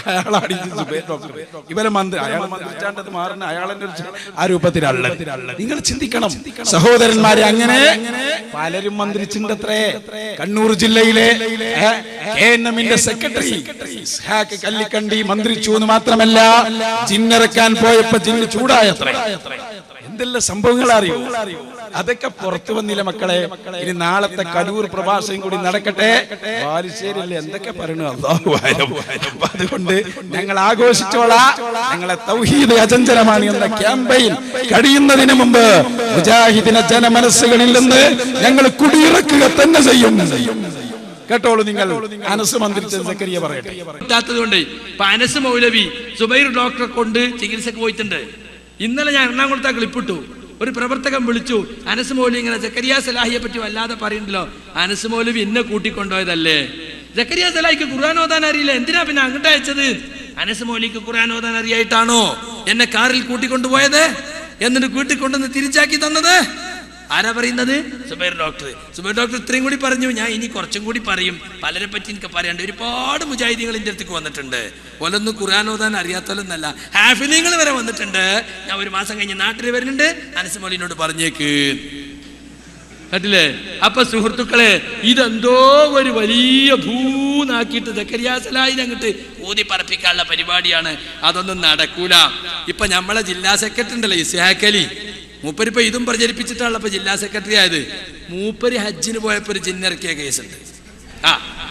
അയാളാണ് ഈ സുബൈർ ഡോക്ടർ. ഇവരെ അയാൾ മന്ത്രിച്ചാണ്ടത് മാറുന്ന അയാളെന്റെ ആ രൂപത്തിലല്ല. നിങ്ങൾ ചിന്തിക്കണം സഹോദരന്മാരെ, അങ്ങനെ പലരും മന്ത്രിച്ചിട്ടത്രേ. കണ്ണൂർ ജില്ലയിലെ KNM സെക്രട്ടറി കല്ലിക്കണ്ടി മന്ത്രിച്ചു എന്ന് മാത്രമല്ല, ജിന്നിറക്കാൻ പോയപ്പോ ജിന്ന് ചൂടായത്ര. എന്തെല്ലാം സംഭവങ്ങൾ അറിയൂ. അതൊക്കെ പുറത്തു വന്നില്ല മക്കളെ. ഇനി നാളത്തെ കലൂർ പ്രഭാഷണം കൂടി നടക്കട്ടെ. ബാലുശ്ശേരിയിൽ എന്തൊക്കെ പറയണു അല്ലാഹു അഅലം. അതുകൊണ്ട് ഞങ്ങൾ ആഘോഷിച്ചോളാം. ഞങ്ങളെ തൗഹീദ് അചഞ്ചലമാണ് എന്ന ക്യാമ്പയിൻ കഴിയുന്നതിന് മുമ്പ് മുജാഹിദിനെ ജനമനസ്സുകളിൽ നിന്ന് ഞങ്ങൾ കുടിയിറക്കുക തന്നെ ചെയ്യും. കേട്ടോളൂ നിങ്ങൾ. അനസ് മന്ത്രിച്ച സക്കരിയ പറയട്ടെ. കൊണ്ട് ഇപ്പൊ അനസ് മൗലവി സുബൈർ ഡോക്ടറെ കൊണ്ട് ചികിത്സക്ക് പോയിട്ടുണ്ട്. ഇന്നലെ ഞാൻ എറണാകുളത്തെ ക്ലിപ്പിട്ടു. ഒരു പ്രവർത്തകൻ വിളിച്ചു, അനസ് മൗലവി ഇങ്ങനെ സക്കരിയ സലാഹിയെ പറ്റി വല്ലാതെ പറയുന്നുണ്ടല്ലോ, അനസ് മൗലവി എന്നെ കൂട്ടിക്കൊണ്ടുപോയതല്ലേ? സക്കരിയ സലാഹിക്ക് ഖുർആൻ ഓതാൻ അറിയില്ല, എന്തിനാ പിന്നെ അങ്ങോട്ട് അയച്ചത്? അനസ് മൗലവിക്ക് ഖുർആൻ ഓതാൻ അറിയായിട്ടാണോ എന്നെ കാറിൽ കൂട്ടിക്കൊണ്ടുപോയത്? എന്നിട്ട് കൂട്ടിക്കൊണ്ടുവന്ന് തിരിച്ചാക്കി തന്നത്? ആരാ പറയുന്നത്? സുബൈർ ഡോക്ടർ. സുബൈർ ഡോക്ടർ ഇത്രയും കൂടി പറഞ്ഞു. ഞാൻ ഇനി കുറച്ചും കൂടി പറയും. പലരെ പറ്റി എനിക്ക് പറയാണ്ട്. ഒരുപാട് മുജാഹിദീങ്ങൾ എൻ്റെ അടുത്തേക്ക് വന്നിട്ടുണ്ട്. ഓലൊന്നും ഖുർആൻ ഓതാൻ അറിയാത്തവരൊന്നല്ല, ഹാഫിളീങ്ങൾ വരെ വന്നിട്ടുണ്ട്. ഞാൻ ഒരു മാസം കഴിഞ്ഞ് നാട്ടിൽ വരുന്നുണ്ട്, അനസ് മൗലവിനോട് പറഞ്ഞേക്ക് കേട്ടില്ലേ? അപ്പൊ സുഹൃത്തുക്കളെ, ഇതെന്തോ ഒരു വലിയ ഭൂന്നാക്കിയിട്ട് സക്കരിയ സലാഹിനെ അങ്ങോട്ട് ഊതി പറപ്പിക്കാനുള്ള പരിപാടിയാണ്. അതൊന്നും നടക്കൂല. ഇപ്പൊ നമ്മളെ ജില്ലാ സെക്രട്ടറി ഉണ്ടല്ലോ ഇസ്ഹാഖ് അലി, മൂപ്പരിപ്പോ ഇതും പ്രചരിപ്പിച്ചിട്ടാണല്ലോ ഇപ്പൊ ജില്ലാ സെക്രട്ടറി ആയത്. മൂപ്പര് ഹജ്ജിന് പോയപ്പോ ഒരു ജിന്നിറക്കിയ കേസുണ്ട്.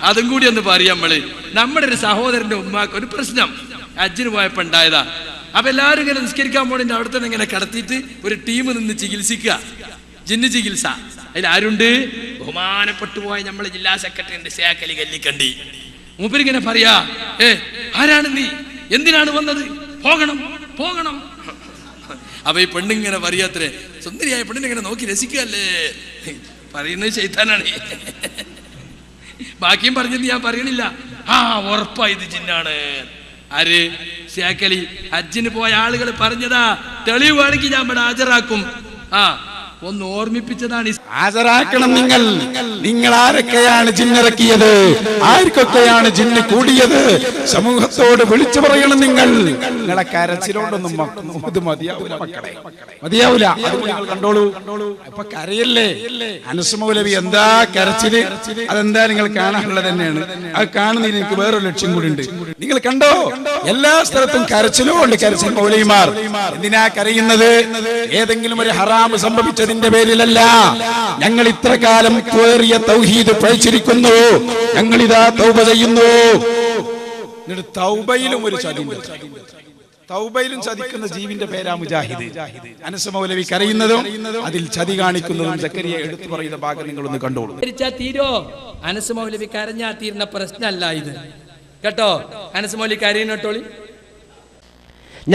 അതും കൂടി ഒന്ന് പറയാം. നമ്മുടെ ഒരു സഹോദരന്റെ ഉമ്മാക്ക് ഒരു പ്രശ്നം ഹജ്ജിന് പോയപ്പോ ഉണ്ടായതാ. അപ്പൊ എല്ലാവരും ഇങ്ങനെ നിസ്കരിക്കാൻ പോണിന്റെ അവിടെ തന്നെ ഇങ്ങനെ കടത്തിയിട്ട് ഒരു ടീം നിന്ന് ചികിത്സിക്കുക, ജിന്ന് ചികിത്സ. അതിൽ ആരുണ്ട്? ബഹുമാനപ്പെട്ടു പോയ നമ്മളെ ജില്ലാ സെക്രട്ടറി ഉണ്ട് ഇസ്ഹാഖ് അലി കല്ലിക്കണ്ടി. മൂപ്പരിങ്ങനെ പറയാ, ആരാണ് നീ? എന്തിനാണ് വന്നത്? പോകണം പോകണം. അപ്പൊ ഈ പെണ്ണിങ്ങനെ പറയാത്രേ, സുന്ദരിയായ പെണ്ണിനെ നോക്കി രസിക്കല്ലേ. പറയുന്നത് ശൈത്താനാണ്. ബാക്കിയും പറഞ്ഞത് ഞാൻ പറയണില്ല. ഉറപ്പായി ഇത് ജിന്നാണ്. ആര്? ഇസ്ഹാഖ് അലി. ഹജ്ജിന് പോയ ആളുകൾ പറഞ്ഞതാ. തെളിവാണെങ്കിൽ ഞാൻ ഇവിടെ ഹാജരാക്കും. ഒന്ന് ഓർമ്മിപ്പിച്ചതാണ്. ഹാജരാക്കണം. നിങ്ങൾ ആരൊക്കെയാണ് ജിന്നിറക്കിയത്? ആർക്കൊക്കെയാണ് ജിന്ന് കൂടിയത്? സമൂഹത്തോട് വിളിച്ചു പറയണം. നിങ്ങളെ കരച്ചിലോണ്ടൊന്നും ഇത് മതിയാവൂല മക്കളെ, മതിയാവൂല. നിങ്ങൾ കണ്ടോളൂ. ഇപ്പൊ കരയല്ലേ അനസ് മൗലവി? എന്താ കരച്ചില്? അതെന്താ നിങ്ങൾ കാണാനുള്ളത് തന്നെയാണ്. അത് കാണുന്നതിന് എനിക്ക് വേറൊരു ലക്ഷ്യം കൂടി ഉണ്ട്. നിങ്ങൾ കണ്ടോ? എല്ലാ സ്ഥലത്തും കരച്ചിലുണ്ട്. കരച്ചിൽ മൗലവിമാർ എന്തിനാ കരയുന്നത്? ഏതെങ്കിലും ഒരു ഹറാം സംഭവിച്ചതിന്റെ പേരിലല്ല. ഞങ്ങൾ ഇത്ര കാലം കേറിയ തൗഹീദ് പഴിച്ചിരിക്കുന്നു. ഞങ്ങൾ ഇതാ തൗബ ചെയ്യുന്നു. തൗബയിലും ഒരു ചതിയുണ്ട്. തൗബയിലും ചതിക്കുന്ന ജീവിന്റെ പേരാ മുജാഹിദ്. അനസ് മൗലവി കരയുന്നതും അതിൽ ചതി കാണിക്കുന്നതും സക്കരിയ എടുത്തു പറയുന്ന ഭാഗം നിങ്ങളൊന്ന് കണ്ടോളൂ. തീരോ അനസ് മൗലവി കരഞ്ഞാ തീരുന്ന പ്രശ്നമല്ല ഇത്, കേട്ടോ? അനസ് മൗലവി കരയുന്നോളി.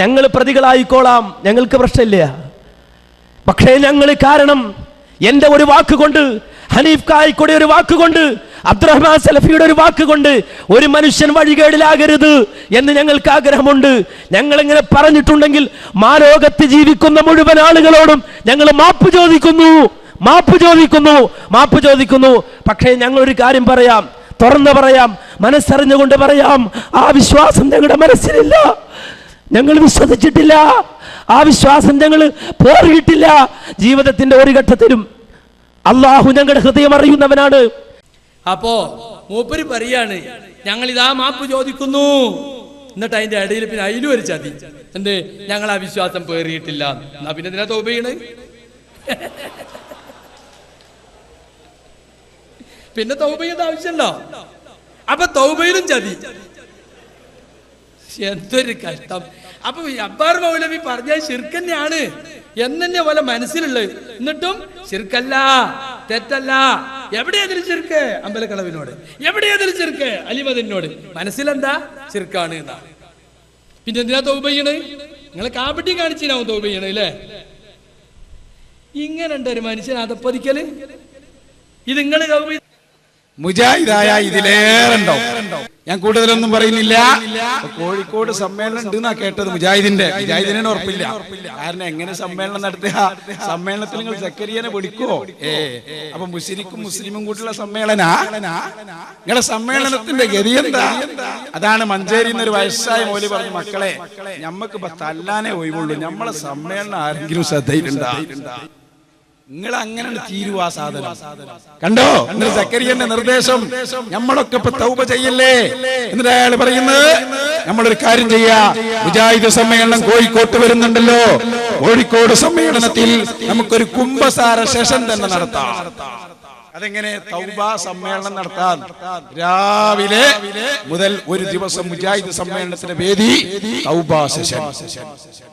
ഞങ്ങൾ പ്രതികളായിക്കോളാം, ഞങ്ങൾക്ക് പ്രശ്നമില്ല. പക്ഷേ ഞങ്ങൾ കാരണം എന്റെ ഒരു വാക്കുകൊണ്ട്, ഹനീഫ് കായിക്കൂടെ ഒരു വാക്കുകൊണ്ട്, അബ്ദുറഹ്മാൻ സലഫിയുടെ ഒരു വാക്കുകൊണ്ട് ഒരു മനുഷ്യൻ വഴികേടിലാകരുത് എന്ന് ഞങ്ങൾക്ക് ആഗ്രഹമുണ്ട്. ഞങ്ങൾ ഇങ്ങനെ പറഞ്ഞിട്ടുണ്ടെങ്കിൽ മാലോകത്ത് ജീവിക്കുന്ന മുഴുവൻ ആളുകളോടും ഞങ്ങൾ മാപ്പ് ചോദിക്കുന്നു. പക്ഷേ ഞങ്ങൾ ഒരു കാര്യം പറയാം, തുറന്നു പറയാം, മനസ്സറിഞ്ഞുകൊണ്ട് പറയാം. ആ വിശ്വാസം ഞങ്ങളുടെ മനസ്സിലില്ല. ഞങ്ങൾ വിശ്വസിച്ചിട്ടില്ല. ആ വിശ്വാസം ഞങ്ങൾ പേറിയിട്ടില്ല ജീവിതത്തിന്റെ ഒരു ഘട്ടത്തിലും. അള്ളാഹു ഞങ്ങളുടെ ഹൃദയം അറിയുന്നവനാണ്. അപ്പോ മൂപ്പര് പറയാണ്, ഞങ്ങൾ ഇതാ മാപ്പ് ചോദിക്കുന്നു. എന്നിട്ട് അതിന്റെ ഇടയിൽ പിന്നെ അതിലും ഒരു ചതി. എന്ത്? ഞങ്ങൾ ആ വിശ്വാസം പേറിയിട്ടില്ല. എന്നാ പിന്നെ ഇതിനാ തൗബ ചെയ്യണേ? പിന്നെ തൗബ ചെയ്യേണ്ട ആവശ്യമുണ്ടോ? അപ്പൊ തൗബയിലും ചതി. എന്തൊരു കഷ്ടം. അപ്പൊ അബ്ബാർ മൗലവി പറഞ്ഞ ശിർക്ക് തന്നെയാണ് എന്നെ പോലെ മനസ്സിലുള്ളത്. എന്നിട്ടും ശിർക്കല്ല, തെറ്റല്ല. എവിടെയാതിൽ ശിർക്ക്? അമ്പലക്കളവിനോട്. എവിടെയാതിൽ ശിർക്ക്? അലിമദിനോട്. മനസ്സിലെന്താ? ശിർക്കാണ് എന്നാ. പിന്നെ എന്തിനാ തൗബ ചെയ്യണേ? നിങ്ങളെ കാപ്പട്ടി കാണിച്ചിനാവും തൗബ ചെയ്യണേ അല്ലേ? ഇങ്ങനെ ഉണ്ട് ഒരു മനുഷ്യൻ അതപ്പതിക്കല്. ഇത് നിങ്ങൾ മുജാഹിദായ ഇതിലേറെ ഉണ്ടോ? ഞാൻ കൂടുതലൊന്നും പറയുന്നില്ല. കോഴിക്കോട് സമ്മേളനം ഉണ്ട് എന്നാ കേട്ടത്. മുജാഹിദിനെ ഉറപ്പില്ല. കാരണം എങ്ങനെ സമ്മേളനം നടത്തുക? സമ്മേളനത്തിൽ നിങ്ങൾ സക്കരിയനെ വിളിക്കുവോ? അപ്പൊ മുസ്ലിക്കും മുസ്ലിമും കൂട്ടിയുള്ള സമ്മേളനാ? നിങ്ങളെ സമ്മേളനത്തിന്റെ ഗതി എന്താ? അതാണ് മഞ്ചേരി എന്നൊരു വയസ്സായ മൗലവി പറഞ്ഞു, മക്കളെ ഞമ്മക്ക് ഇപ്പൊ തല്ലാനേ ഒഴിവുള്ളൂ, നമ്മളെ സമ്മേളനം ആരെങ്കിലും ശ്രദ്ധയിലുണ്ടാ? നിങ്ങൾ അങ്ങനെ തീരുവാ സാധനം. കണ്ടോ എന്നിട്ട് സക്കരിയന്റെ നിർദ്ദേശം? നമ്മളൊക്കെ ഇപ്പൊ തൗബ ചെയ്യല്ലേ? എന്നിട്ട് അയാൾ പറയുന്നത് നമ്മളൊരു കാര്യം ചെയ്യാ, മുജാഹിദ് സമ്മേളനം കോഴിക്കോട്ട് വരുന്നുണ്ടല്ലോ, കോഴിക്കോട് സമ്മേളനത്തിൽ നമുക്കൊരു കുംഭസാര സെഷൻ തന്നെ നടത്താം. അതെങ്ങനെ? തൗബ സമ്മേളനം നടത്താൻ രാവിലെ മുതൽ ഒരു ദിവസം മുജാഹിദ് സമ്മേളനത്തിന്റെ വേദി തൗബ സെഷൻ.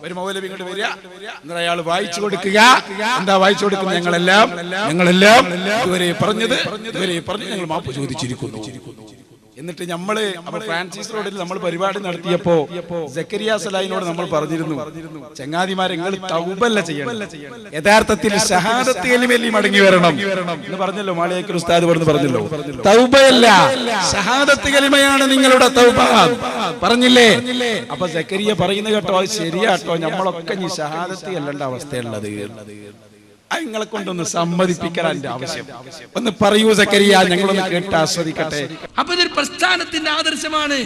ഒരു മൗലവി ഇങ്ങോട്ട് വരിക, എന്നിട്ട് അയാൾ വായിച്ചു കൊടുക്കുക. എന്താ വായിച്ചു കൊടുക്കുന്നത്? ഞങ്ങളെല്ലാം ഇതുവരെ പറഞ്ഞു ഞങ്ങൾ മാപ്പ് ചോദിച്ചിരിക്കുന്നു. എന്നിട്ട് നമ്മള് ഫ്രാൻസിസ് റോഡിൽ നമ്മൾ പരിപാടി നടത്തിയപ്പോ സക്കരിയ സലാഹിനോട് നമ്മൾ പറഞ്ഞിരുന്നു, ചങ്ങാതിമാരെ നിങ്ങൾ തൗബല്ല ചെയ്യണം, യഥാർത്ഥത്തിൽ ഷഹാദത്ത് കലിമയിൽ മടങ്ങി വരണം എന്ന് പറഞ്ഞല്ലോ. മാളിയേക്കൽ ഉസ്താദ് പറഞ്ഞല്ലോ, തൗബയല്ല ഷഹാദത്ത് കലിമയാണ് നിങ്ങളുടെ തൗബ പറഞ്ഞില്ലേ? അപ്പൊ സക്കരിയ പറയുന്ന കേട്ടോ, അത് ശരിയാട്ടോ, നമ്മളൊക്കെ ഈ ഷഹാദത്ത് അല്ലേണ്ട അവസ്ഥയുള്ളത്. നിങ്ങളെ കൊണ്ടൊന്ന് സമ്മതിപ്പിക്കാൻ എന്റെ ആവശ്യം. ഒന്ന് പറയൂ സക്കരിയ, ഞങ്ങളൊന്ന് കേട്ട് ആസ്വദിക്കട്ടെ. അപ്പൊ ഇതൊരു പ്രസ്ഥാനത്തിന്റെ ആദർശമാണ്.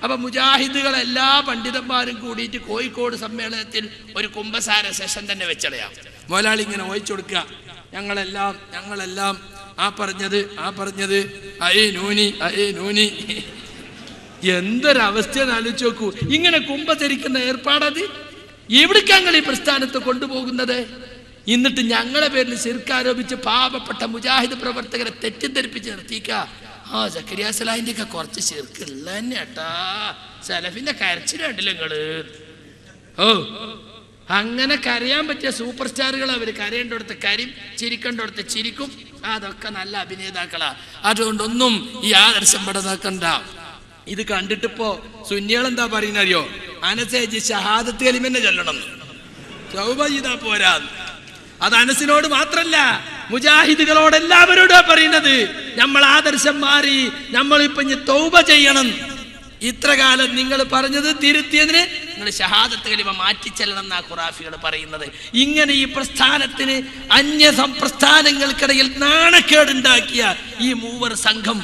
അപ്പൊ മുജാഹിദുകൾ എല്ലാ പണ്ഡിതന്മാരും കൂടിയിട്ട് കോഴിക്കോട് സമ്മേളനത്തിൽ ഒരു കുംഭസാര സെഷൻ തന്നെ വെച്ചടയാം. മുതലാളി ഇങ്ങനെ ഓയിച്ചു കൊടുക്കുക, ഞങ്ങളെല്ലാം ആ പറഞ്ഞത് അയേ നൂനി. എന്തൊരവസ്ഥയെന്ന് ആലോചിച്ച് നോക്കൂ. ഇങ്ങനെ കുംഭസരിക്കുന്ന ഏർപ്പാടത് എവിടേക്കാങ്ങൾ ഈ പ്രസ്ഥാനത്തെ കൊണ്ടുപോകുന്നത്? എന്നിട്ട് ഞങ്ങളെ പേരിൽ ശിർക്ക് ആരോപിച്ച് പാവപ്പെട്ട മുജാഹിദ് പ്രവർത്തകരെ തെറ്റിദ്ധരിപ്പിച്ച് നിർത്തിക്ക. സക്കരിയ സലാഹിന്റെ ഒക്കെ കുറച്ച് ശിർക്ക് ഉള്ള തന്നെ ഏട്ടാ. സലഫിന്റെ കരച്ചിലുണ്ടല്ലോ നിങ്ങള്. അങ്ങനെ കരയാൻ പറ്റിയ സൂപ്പർ സ്റ്റാറുകൾ അവര്. കരയേണ്ടടുത്ത് കരയും, ചിരിക്കേണ്ടടുത്ത് ചിരിക്കും. അതൊക്കെ നല്ല അഭിനേതാക്കളാ. അതുകൊണ്ടൊന്നും ഈ ആദർശം പെടതാക്കണ്ട. ഇത് കണ്ടിട്ടിപ്പോ സുന്നികൾ എന്താ പറയുന്ന അറിയോ? അനസേജ് ഷഹാദത്ത് കലിമന്നെ ചൊല്ലണം, തൗബ ചെയ്താ പോരാ. അത് അനസിനോട് മാത്രല്ല, മുജാഹിദുകളോട് എല്ലാവരോടും പറയുന്നത്. നമ്മൾ ആദർശം മാറി, നമ്മളിപ്പൊ തൗബ ചെയ്യണം. ഇത്ര കാലം നിങ്ങൾ പറഞ്ഞത് തിരുത്തിയതിന് നിങ്ങൾ ഷഹാദത്ത് കലിമ മാറ്റിച്ചെല്ലണം എന്നാ ഖുറാഫികൾ പറയുന്നത്. ഇങ്ങനെ ഈ പ്രസ്ഥാനത്തിന് അന്യ പ്രസ്ഥാനങ്ങൾക്കിടയിൽ നാണക്കേടുണ്ടാക്കിയ ഈ മൂവർ സംഘം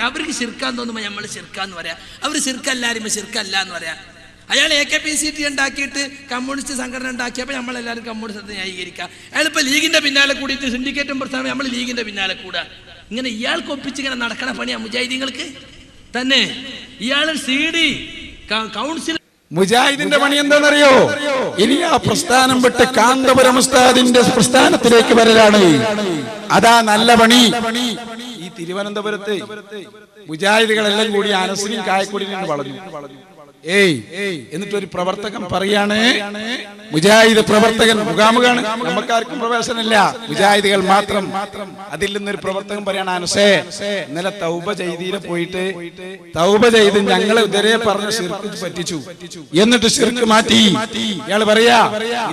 അവർക്ക് ശിർക്കാൻ തോന്നുമ്പോ നമ്മൾ ശിർക്കാന്ന് പറയാ, അവർ ശിർക്കല്ലാരും ശിർക്കല്ല എന്ന് പറയാ. അയാൾ AKPCT ഉണ്ടാക്കിയിട്ട് കമ്മ്യൂണിസ്റ്റ് സംഘടന ഉണ്ടാക്കിയപ്പോൾ നമ്മളെല്ലാവരും കമ്മ്യൂണിസ്റ്റത്തെ ന്യായീകരിക്കുക. അയാളിപ്പോ ലീഗിന്റെ പിന്നാലെ കൂടിയിട്ട് സിൻഡിക്കേറ്റും പ്രസ്ഥാനം നമ്മൾ ലീഗിന്റെ പിന്നാലെ കൂടുക. ഇങ്ങനെ ഇയാൾക്ക് ഒപ്പിച്ചിങ്ങനെ നടക്കണ പണിയാ മുജാഹിദീങ്ങൾക്ക് തന്നെ. ഇയാൾ CD കൗൺസിൽ മുജാഹിദിന്റെ പണി എന്താണെന്നറിയോ? ഇനി ആ പ്രസ്ഥാനം വിട്ട് കാന്തപുരം ഉസ്താദിന്റെ പ്രസ്ഥാനത്തിലേക്ക് വരലാണ്. അതാ നല്ല പണി. ഈ തിരുവനന്തപുരത്ത് മുജാഹിദുകളെല്ലാം കൂടി അനസിനും കായക്കൊടിനും വളഞ്ഞു. എന്നിട്ടൊരു പ്രവർത്തകൻ പറയാണ്, മുജാഹിദ് പ്രവർത്തകൻ മുഖാമുഖാണ്, നമുക്കാർക്കും പ്രവേശനമില്ല, മുജാഹിദുകൾ മാത്രം. അതിൽ നിന്നൊരു പ്രവർത്തകൻ പറയാണ്, അനസേ ഇന്നലെ തൗബ ചെയ്തീരെ പോയിട്ട് തൗബ ചെയ്ത് ഞങ്ങളെ ഇതുവരെ പറഞ്ഞ ശിർക്ക് പറ്റിച്ചു, എന്നിട്ട് ശിർക്ക് മാറ്റി. ഇയാള് പറയാ,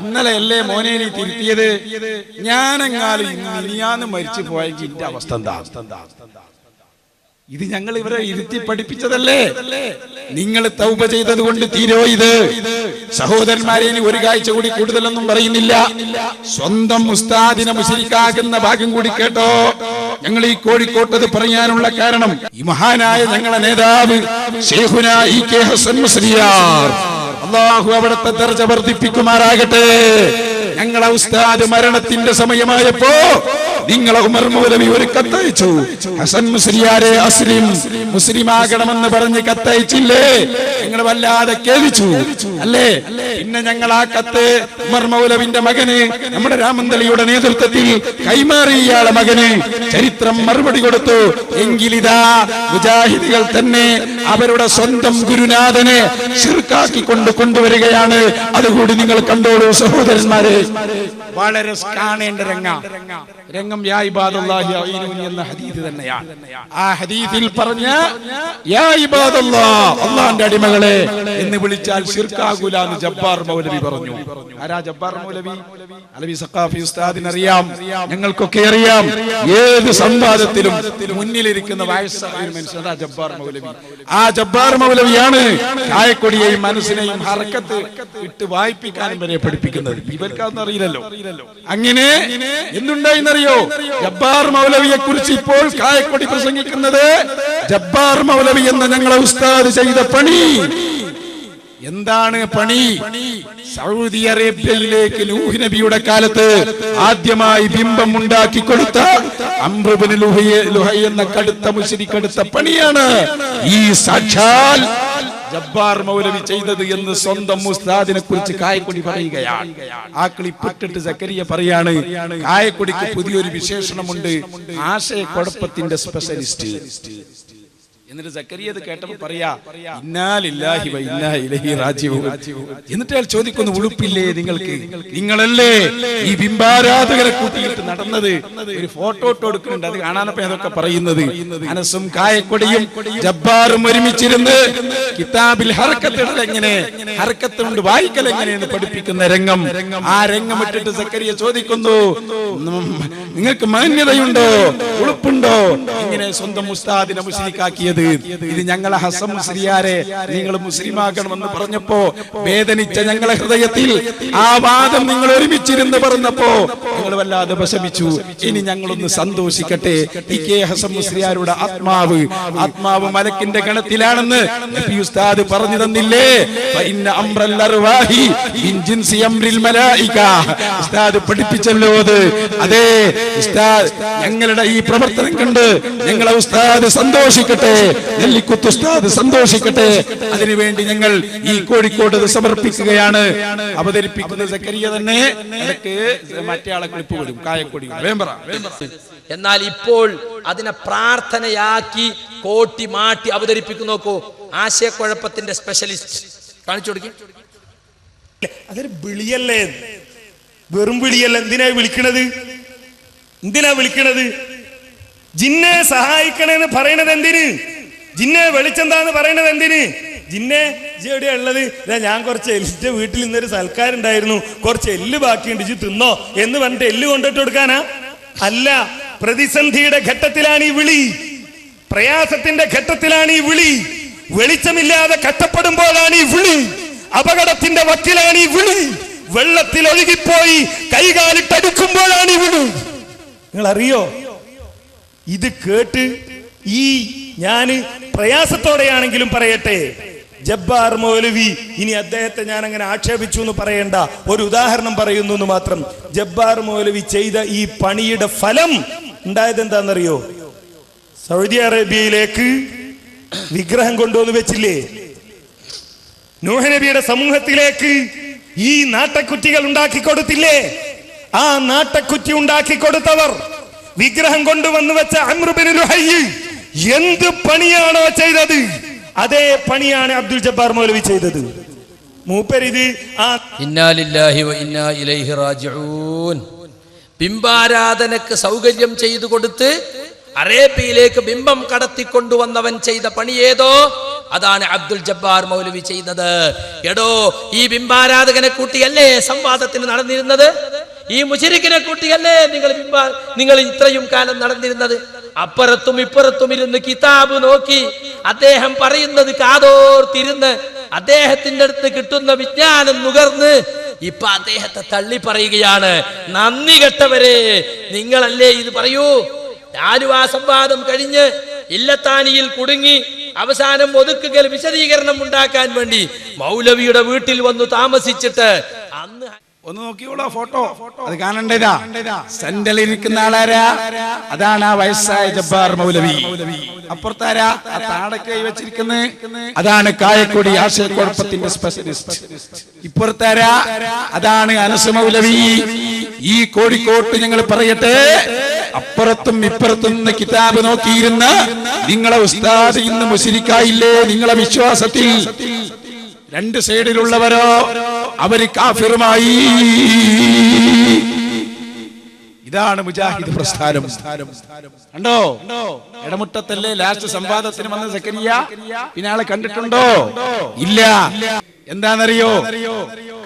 ഇന്നലെ അല്ലേ മോനെ നീ തിരുത്തിയത്, ഞാനെങ്ങാലും ഇനിയാന്ന് മരിച്ചു പോയെങ്കിൽ ഇന്റെ അവസ്ഥ എന്താ? ഇത് ഞങ്ങൾ ഇവരെ ഇരുത്തി പഠിപ്പിച്ചതല്ലേ? നിങ്ങൾ തൗബ ചെയ്തത് കൊണ്ട് തീരോ ഇത്? സഹോദരന്മാരെ, ഇനി ഒരു കാഴ്ച കൂടി കൂടുതലൊന്നും പറയുന്നില്ല. സ്വന്തം ഉസ്താദിനെ മുശ്രിക്കാകുന്ന ഭാഗം കൂടി കേട്ടോ. ഞങ്ങൾ ഈ കോഴിക്കോട്ടത് പറയാനുള്ള കാരണം, ഈ മഹാനായ ഞങ്ങളെ നേതാവ് ശൈഖുനാ EK ഹസൻ മുസ്ലിയാർ, അല്ലാഹു അവിടുത്തെ ദർജ വർദ്ധിപ്പിക്കുമാറാകട്ടെ. ഞങ്ങളെ ഉസ്താദ് മരണത്തിന്റെ സമയമായപ്പോ നിങ്ങളെ ഉമർ മൗലവി ഒരു കത്തയച്ചു, ഹസൻ മുസ്ലിയാരെ അസ്ലിം, മുസ്ലിമാകണമെന്ന് പറഞ്ഞ് കത്തയച്ചില്ലേ? നിങ്ങൾ വല്ലാതെ കേൾവിച്ചു അല്ലേ? പിന്നെ ഞങ്ങൾ ആ കത്ത് ഉമർ മൗലവിന്റെ മകന്, നമ്മുടെ രാമന്തളിയുടെ നേതൃത്വത്തിൽ കൈമാറി ഇയാളെ മകന് ചരിത്രം മറുപടി കൊടുത്തു. എങ്കിലിതാ മുജാഹിദുകൾ തന്നെ അവരുടെ സ്വന്തം ഗുരുനാഥനെ ശിർക്കാക്കി കൊണ്ടുവരികയാണ്. അതുകൂടി നിങ്ങൾ കണ്ടോളൂ സഹോദരന്മാരെ. വളരെ കാണേണ്ട രംഗം യാ ഇബാദല്ലാഹി അഈനൂനി എന്ന ഹദീസ് തന്നെയാണ്. ആ ഹദീസിൽ പറഞ്ഞ യാ ഇബാദല്ലാഹ്, അല്ലാഹുവിന്റെ അടിമകളെ എന്ന് വിളിച്ചാൽ ശിർക്കാകൂല എന്ന് ജബ്ബാർ മൗലവി പറഞ്ഞു. ആരാ ജബ്ബാർ മൗലവി? അലവി സഖാഫി ഉസ്താദിനറിയാം, ഞങ്ങൾക്കൊക്കെ അറിയാം. ഏത് സംവാദത്തിലും മുന്നിലിരിക്കുന്ന വയസ്സായ ഒരു മനുഷ്യൻ അതാ ജബ്ബാർ മൗലവി. ആ ജബ്ബാർ മൗലവിയാണ് കായക്കൊടിയെയും മനസ്സിനെയും ഹർക്കത്ത് ഇട്ട് വായിപ്പിക്കാനും വരെ പഠിപ്പിക്കുന്നത്. ഇവർക്കതൊന്നും അറിയില്ലല്ലോ. അങ്ങനെ എന്തുണ്ടായിന്നറിയോ? ജബ്ബാർ മൗലവിയെ കുറിച്ച് ഇപ്പോൾ കായക്കൊടി പ്രസംഗിക്കുന്നത് ജബ്ബാർ മൗലവി എന്ന ഞങ്ങളെ ഉസ്താദ് ചെയ്ത പണി എന്താണ്? പണി സൗദി അറേബ്യയിലേക്ക് നൂഹ് നബിയുടെ കാലത്ത് ആദ്യമായി ബിംബം ഉണ്ടാക്കി കൊടുത്ത അംർ ഇബ്നു ലുഹൈ എന്ന കടുത്ത മുശ്രിക് എടുത്ത പണിയാണ് ഈ സാക്ഷാൽ ജബ്ബാർ മൗലവി ചെയ്തത് എന്ന് സ്വന്തം ഉസ്താദിനെ കുറിച്ച് കായക്കൊടി പറയുകയാണ്. ആ ക്ലിപ്പിട്ടിട്ട് സക്കരിയ പറയാണ്, കായക്കൊടിക്ക് പുതിയൊരു വിശേഷണമുണ്ട്, ആശയക്കുഴപ്പത്തിന്റെ സ്പെഷ്യലിസ്റ്റ്. എന്നിട്ട് സക്കരിയ അത് കേട്ടപ്പോൾ പറയാ, ഇന്നാ ലില്ലാഹി വ ഇന്നാ ഇലൈഹി റാജിഊൻ. എന്നിട്ട് അയാൾ ചോദിക്കുന്നു, ഉളുപ്പില്ലേ നിങ്ങൾക്ക്? നിങ്ങളല്ലേ ഈ ബിംബാരാധകരെ കൂട്ടിയിട്ട് നടന്നത്? ഒരു ഫോട്ടോ ഇട്ട് കൊടുക്കുന്നുണ്ട്, അത് കാണാനപ്പോ അതൊക്കെ പറയുന്നത്. അനസും കായക്കൊടിയും ജബ്ബാറും ഒരുമിച്ചിരുന്ന് കിതാബിൽ ഹർക്കത്ത് എങ്ങനെ, ഹർക്കത്ത് കൊണ്ട് വായിക്കൽ എങ്ങനെയെന്ന് പഠിപ്പിക്കുന്ന രംഗം. ആ രംഗം ഇട്ടിട്ട് സക്കരിയ ചോദിക്കുന്നു, നിങ്ങൾക്ക് മാന്യതയുണ്ടോ, ഉളുപ്പുണ്ടോ? ഇങ്ങനെ സ്വന്തം ഉസ്താദിനെ മുസ്ലിക്കാക്കിയത്. ഇത് ഞങ്ങളെ ഹസൻ മുസ്ലിയാരെ നിങ്ങൾ മുസ്ലിമാകണമെന്ന് പറഞ്ഞപ്പോ വേദനിച്ച ഞങ്ങളെ ഹൃദയത്തിൽ ആ വാദം നിങ്ങൾ ഒരുമിച്ചിരുന്ന് പറഞ്ഞപ്പോ നിങ്ങൾ വല്ലാതെ വിഷമിച്ചു. ഇനി ഞങ്ങളൊന്ന് സന്തോഷിക്കട്ടെ. ഈ കെ ഹസൻ മുസ്ലിയാരുടെ ആത്മാവ് മലക്കിന്റെ ഗണത്തിലാണെന്ന് നബി ഉസ്താദ് പറഞ്ഞു തന്നില്ലേ? ഉസ്താദ് പഠിപ്പിച്ചല്ലോ അത്. അതെ ഉസ്താദ്, ഞങ്ങളുടെ ഈ പ്രവർത്തനം കണ്ട് ഞങ്ങളെ ഉസ്താദ് സന്തോഷിക്കട്ടെ, നെല്ലിക്കുത്ത് ഉസ്താദ് സന്തോഷിക്കട്ടെ. അതിനുവേണ്ടി ഞങ്ങൾ ഈ കോഴിക്കോട് സമർപ്പിക്കുകയാണ്. അവതരിപ്പിക്കുന്ന സക്കരിയ തന്നെ ഇടയ്ക്ക് മറ്റേ ആളെ ക്ലിപ്പ് വരും, കായക്കൊടി. എന്നാൽ ഇപ്പോൾ അതിനെ പ്രാർത്ഥനയാക്കി കോട്ടി മാറ്റി അവതരിപ്പിക്കുന്നു. നോക്കൂ, ആശയക്കുഴപ്പത്തിന്റെ സ്പെഷ്യലിസ്റ്റ് കാണിച്ചു കൊടുക്കും. അതൊരു വിളിയല്ലേ, വെറും വിളിയല്ല. എന്തിനാ വിളിക്കണത്? ജിന്നെ സഹായിക്കണെന്ന് പറയണത് എന്തിന്? ജിന്നെ വെളിച്ചെന്താന്ന് പറയണത് എന്തിന്? ജിന്നെ എവിടെയാ ഉള്ളത്? ഞാൻ കുറച്ച് എന്റെ വീട്ടിൽ ഇന്നൊരു സൽക്കാരുണ്ടായിരുന്നു, കുറച്ച് എല്ല് ബാക്കിയുണ്ട്, ഇജ്ജ് തിന്നോ എന്ന് പറഞ്ഞിട്ട് എല്ല് കൊണ്ടിട്ട് കൊടുക്കാനാ? അല്ല, പ്രതിസന്ധിയുടെ ഘട്ടത്തിലാണ് ഈ വിളി, പ്രയാസത്തിന്റെ ഘട്ടത്തിലാണ് ഈ വിളി, വെളിച്ചമില്ലാതെ കഷ്ടപ്പെടുമ്പോഴാണ് ഈ വിളി, അപകടത്തിന്റെ വക്കിലാണ് ഈ വിളി, വെള്ളത്തിൽ ഒഴുകിപ്പോയി കൈകാലിട്ടടുക്കുമ്പോഴാണ് ഈ വിളി. നിങ്ങൾ അറിയോ? ഇത് കേട്ട് ഞാൻ പ്രയാസത്തോടെയാണെങ്കിലും പറയട്ടെ, ജബ്ബാർ മൗലവി, ഇനി അദ്ദേഹത്തെ ഞാൻ അങ്ങനെ ആക്ഷേപിച്ചു എന്ന് പറയണ്ട, ഒരു ഉദാഹരണം പറയുന്നു എന്ന് മാത്രം. ജബ്ബാർ മൗലവി ചെയ്ത ഈ പണിയുടെ ഫലം ഉണ്ടായത് എന്താണെന്നറിയോ? സൗദി അറേബ്യയിലേക്ക് വിഗ്രഹം കൊണ്ടുവന്ന് വെച്ചില്ലേ? നൂഹ് നബിയുടെ സമൂഹത്തിലേക്ക് ഈ നാട്ടക്കുറ്റികൾ ഉണ്ടാക്കി കൊടുത്തില്ലേ? ആ നാട്ടക്കുറ്റി ഉണ്ടാക്കി കൊടുത്തവർ, വിഗ്രഹം കൊണ്ടുവന്ന് വെച്ച അംർ ഇബ്നു ലുഹൈ എന്ത് പണിയാണോ ചെയ്തത്, അതേ പണിയാണ് അബ്ദുൽ ജബ്ബാർ മൗലവി ചെയ്തത്. മൂപ്പരിത് ഇന്നാ ലില്ലാഹി വ ഇന്നാ ഇലൈഹി റാജിഊൻ. ബിംബാരാധനക്ക് സൗകര്യം ചെയ്തു കൊടുത്ത് അറേബ്യയിലേക്ക് ബിംബം കടത്തിക്കൊണ്ടുവന്നവൻ ചെയ്ത പണി ഏതോ അതാണ് അബ്ദുൽ ജബ്ബാർ മൗലവി ചെയ്തത്. എടോ, ഈ ബിംബാരാധകനെ കൂട്ടിയല്ലേ സംവാദത്തിന് നടന്നിരുന്നത്? ഈ മുശരിക്കിനെ കൂട്ടിയല്ലേ നിങ്ങൾ ഇത്രയും കാലം നടന്നിരുന്നത്? അപ്പുറത്തും ഇപ്പുറത്തും ഇരുന്ന് കിതാബ് നോക്കി അദ്ദേഹം പറയുന്നത് കാതോർത്തിരുന്ന് അദ്ദേഹത്തിന്റെ അടുത്ത് കിട്ടുന്ന വിജ്ഞാനം നുകർന്ന് ഇപ്പൊ അദ്ദേഹത്തെ തള്ളി പറയുകയാണ്. നന്ദി കെട്ടവരെ, നിങ്ങളല്ലേ ഇത് പറയൂ? ആലുവ സംവാദം കഴിഞ്ഞ് ഇല്ലത്താനിയിൽ കുടുങ്ങി അവസാനം ഒതുക്കുകൽ വിശദീകരണം ഉണ്ടാക്കാൻ വേണ്ടി മൗലവിയുടെ വീട്ടിൽ വന്നു താമസിച്ചിട്ട് അന്ന് ഒന്ന് നോക്കിയോളൂ ഫോട്ടോ, അത് കാണണ്ടേതാ. സെന്ററിൽ ഇരിക്കുന്ന ആളാരാ? അതാണ് ആ വയസ്സായ ജബ്ബാർ മൗലവി. അപ്പുറത്താരാ? ആ താടക്കൈ വെച്ചിരിക്കുന്നത് അതാണ് കായക്കൊടി ആശയക്കുഴപ്പത്തിന്റെ സ്പെഷ്യലിസ്റ്റ്. ഇപ്പുറത്താരാ? അതാണ് അനസ് മൗലവി. ഈ കോഴിക്കോട്ട് ഞങ്ങൾ പറയട്ടെ, അപ്പുറത്തും ഇപ്പുറത്തും നിന്ന് കിതാബ് നോക്കിയിരുന്ന നിങ്ങളെ ഉസ്താദ് ഇന്ന് മുശ്രിക്കായില്ലേ? നിങ്ങളെ വിശ്വാസത്തിൽ രണ്ട് സൈഡിലുള്ളവരോ അവര് കാഫിറുമായി. ഇതാണ് മുജാഹിദ് പ്രസ്ഥാനം. കണ്ടോ? ഇടമുട്ടത്തല്ലേ ലാസ്റ്റ് സംവാദത്തിന് വന്ന സക്കരിയ? പിന്നെ ആളെ കണ്ടിട്ടുണ്ടോ? ഇല്ല. എന്താണെന്നറിയോ?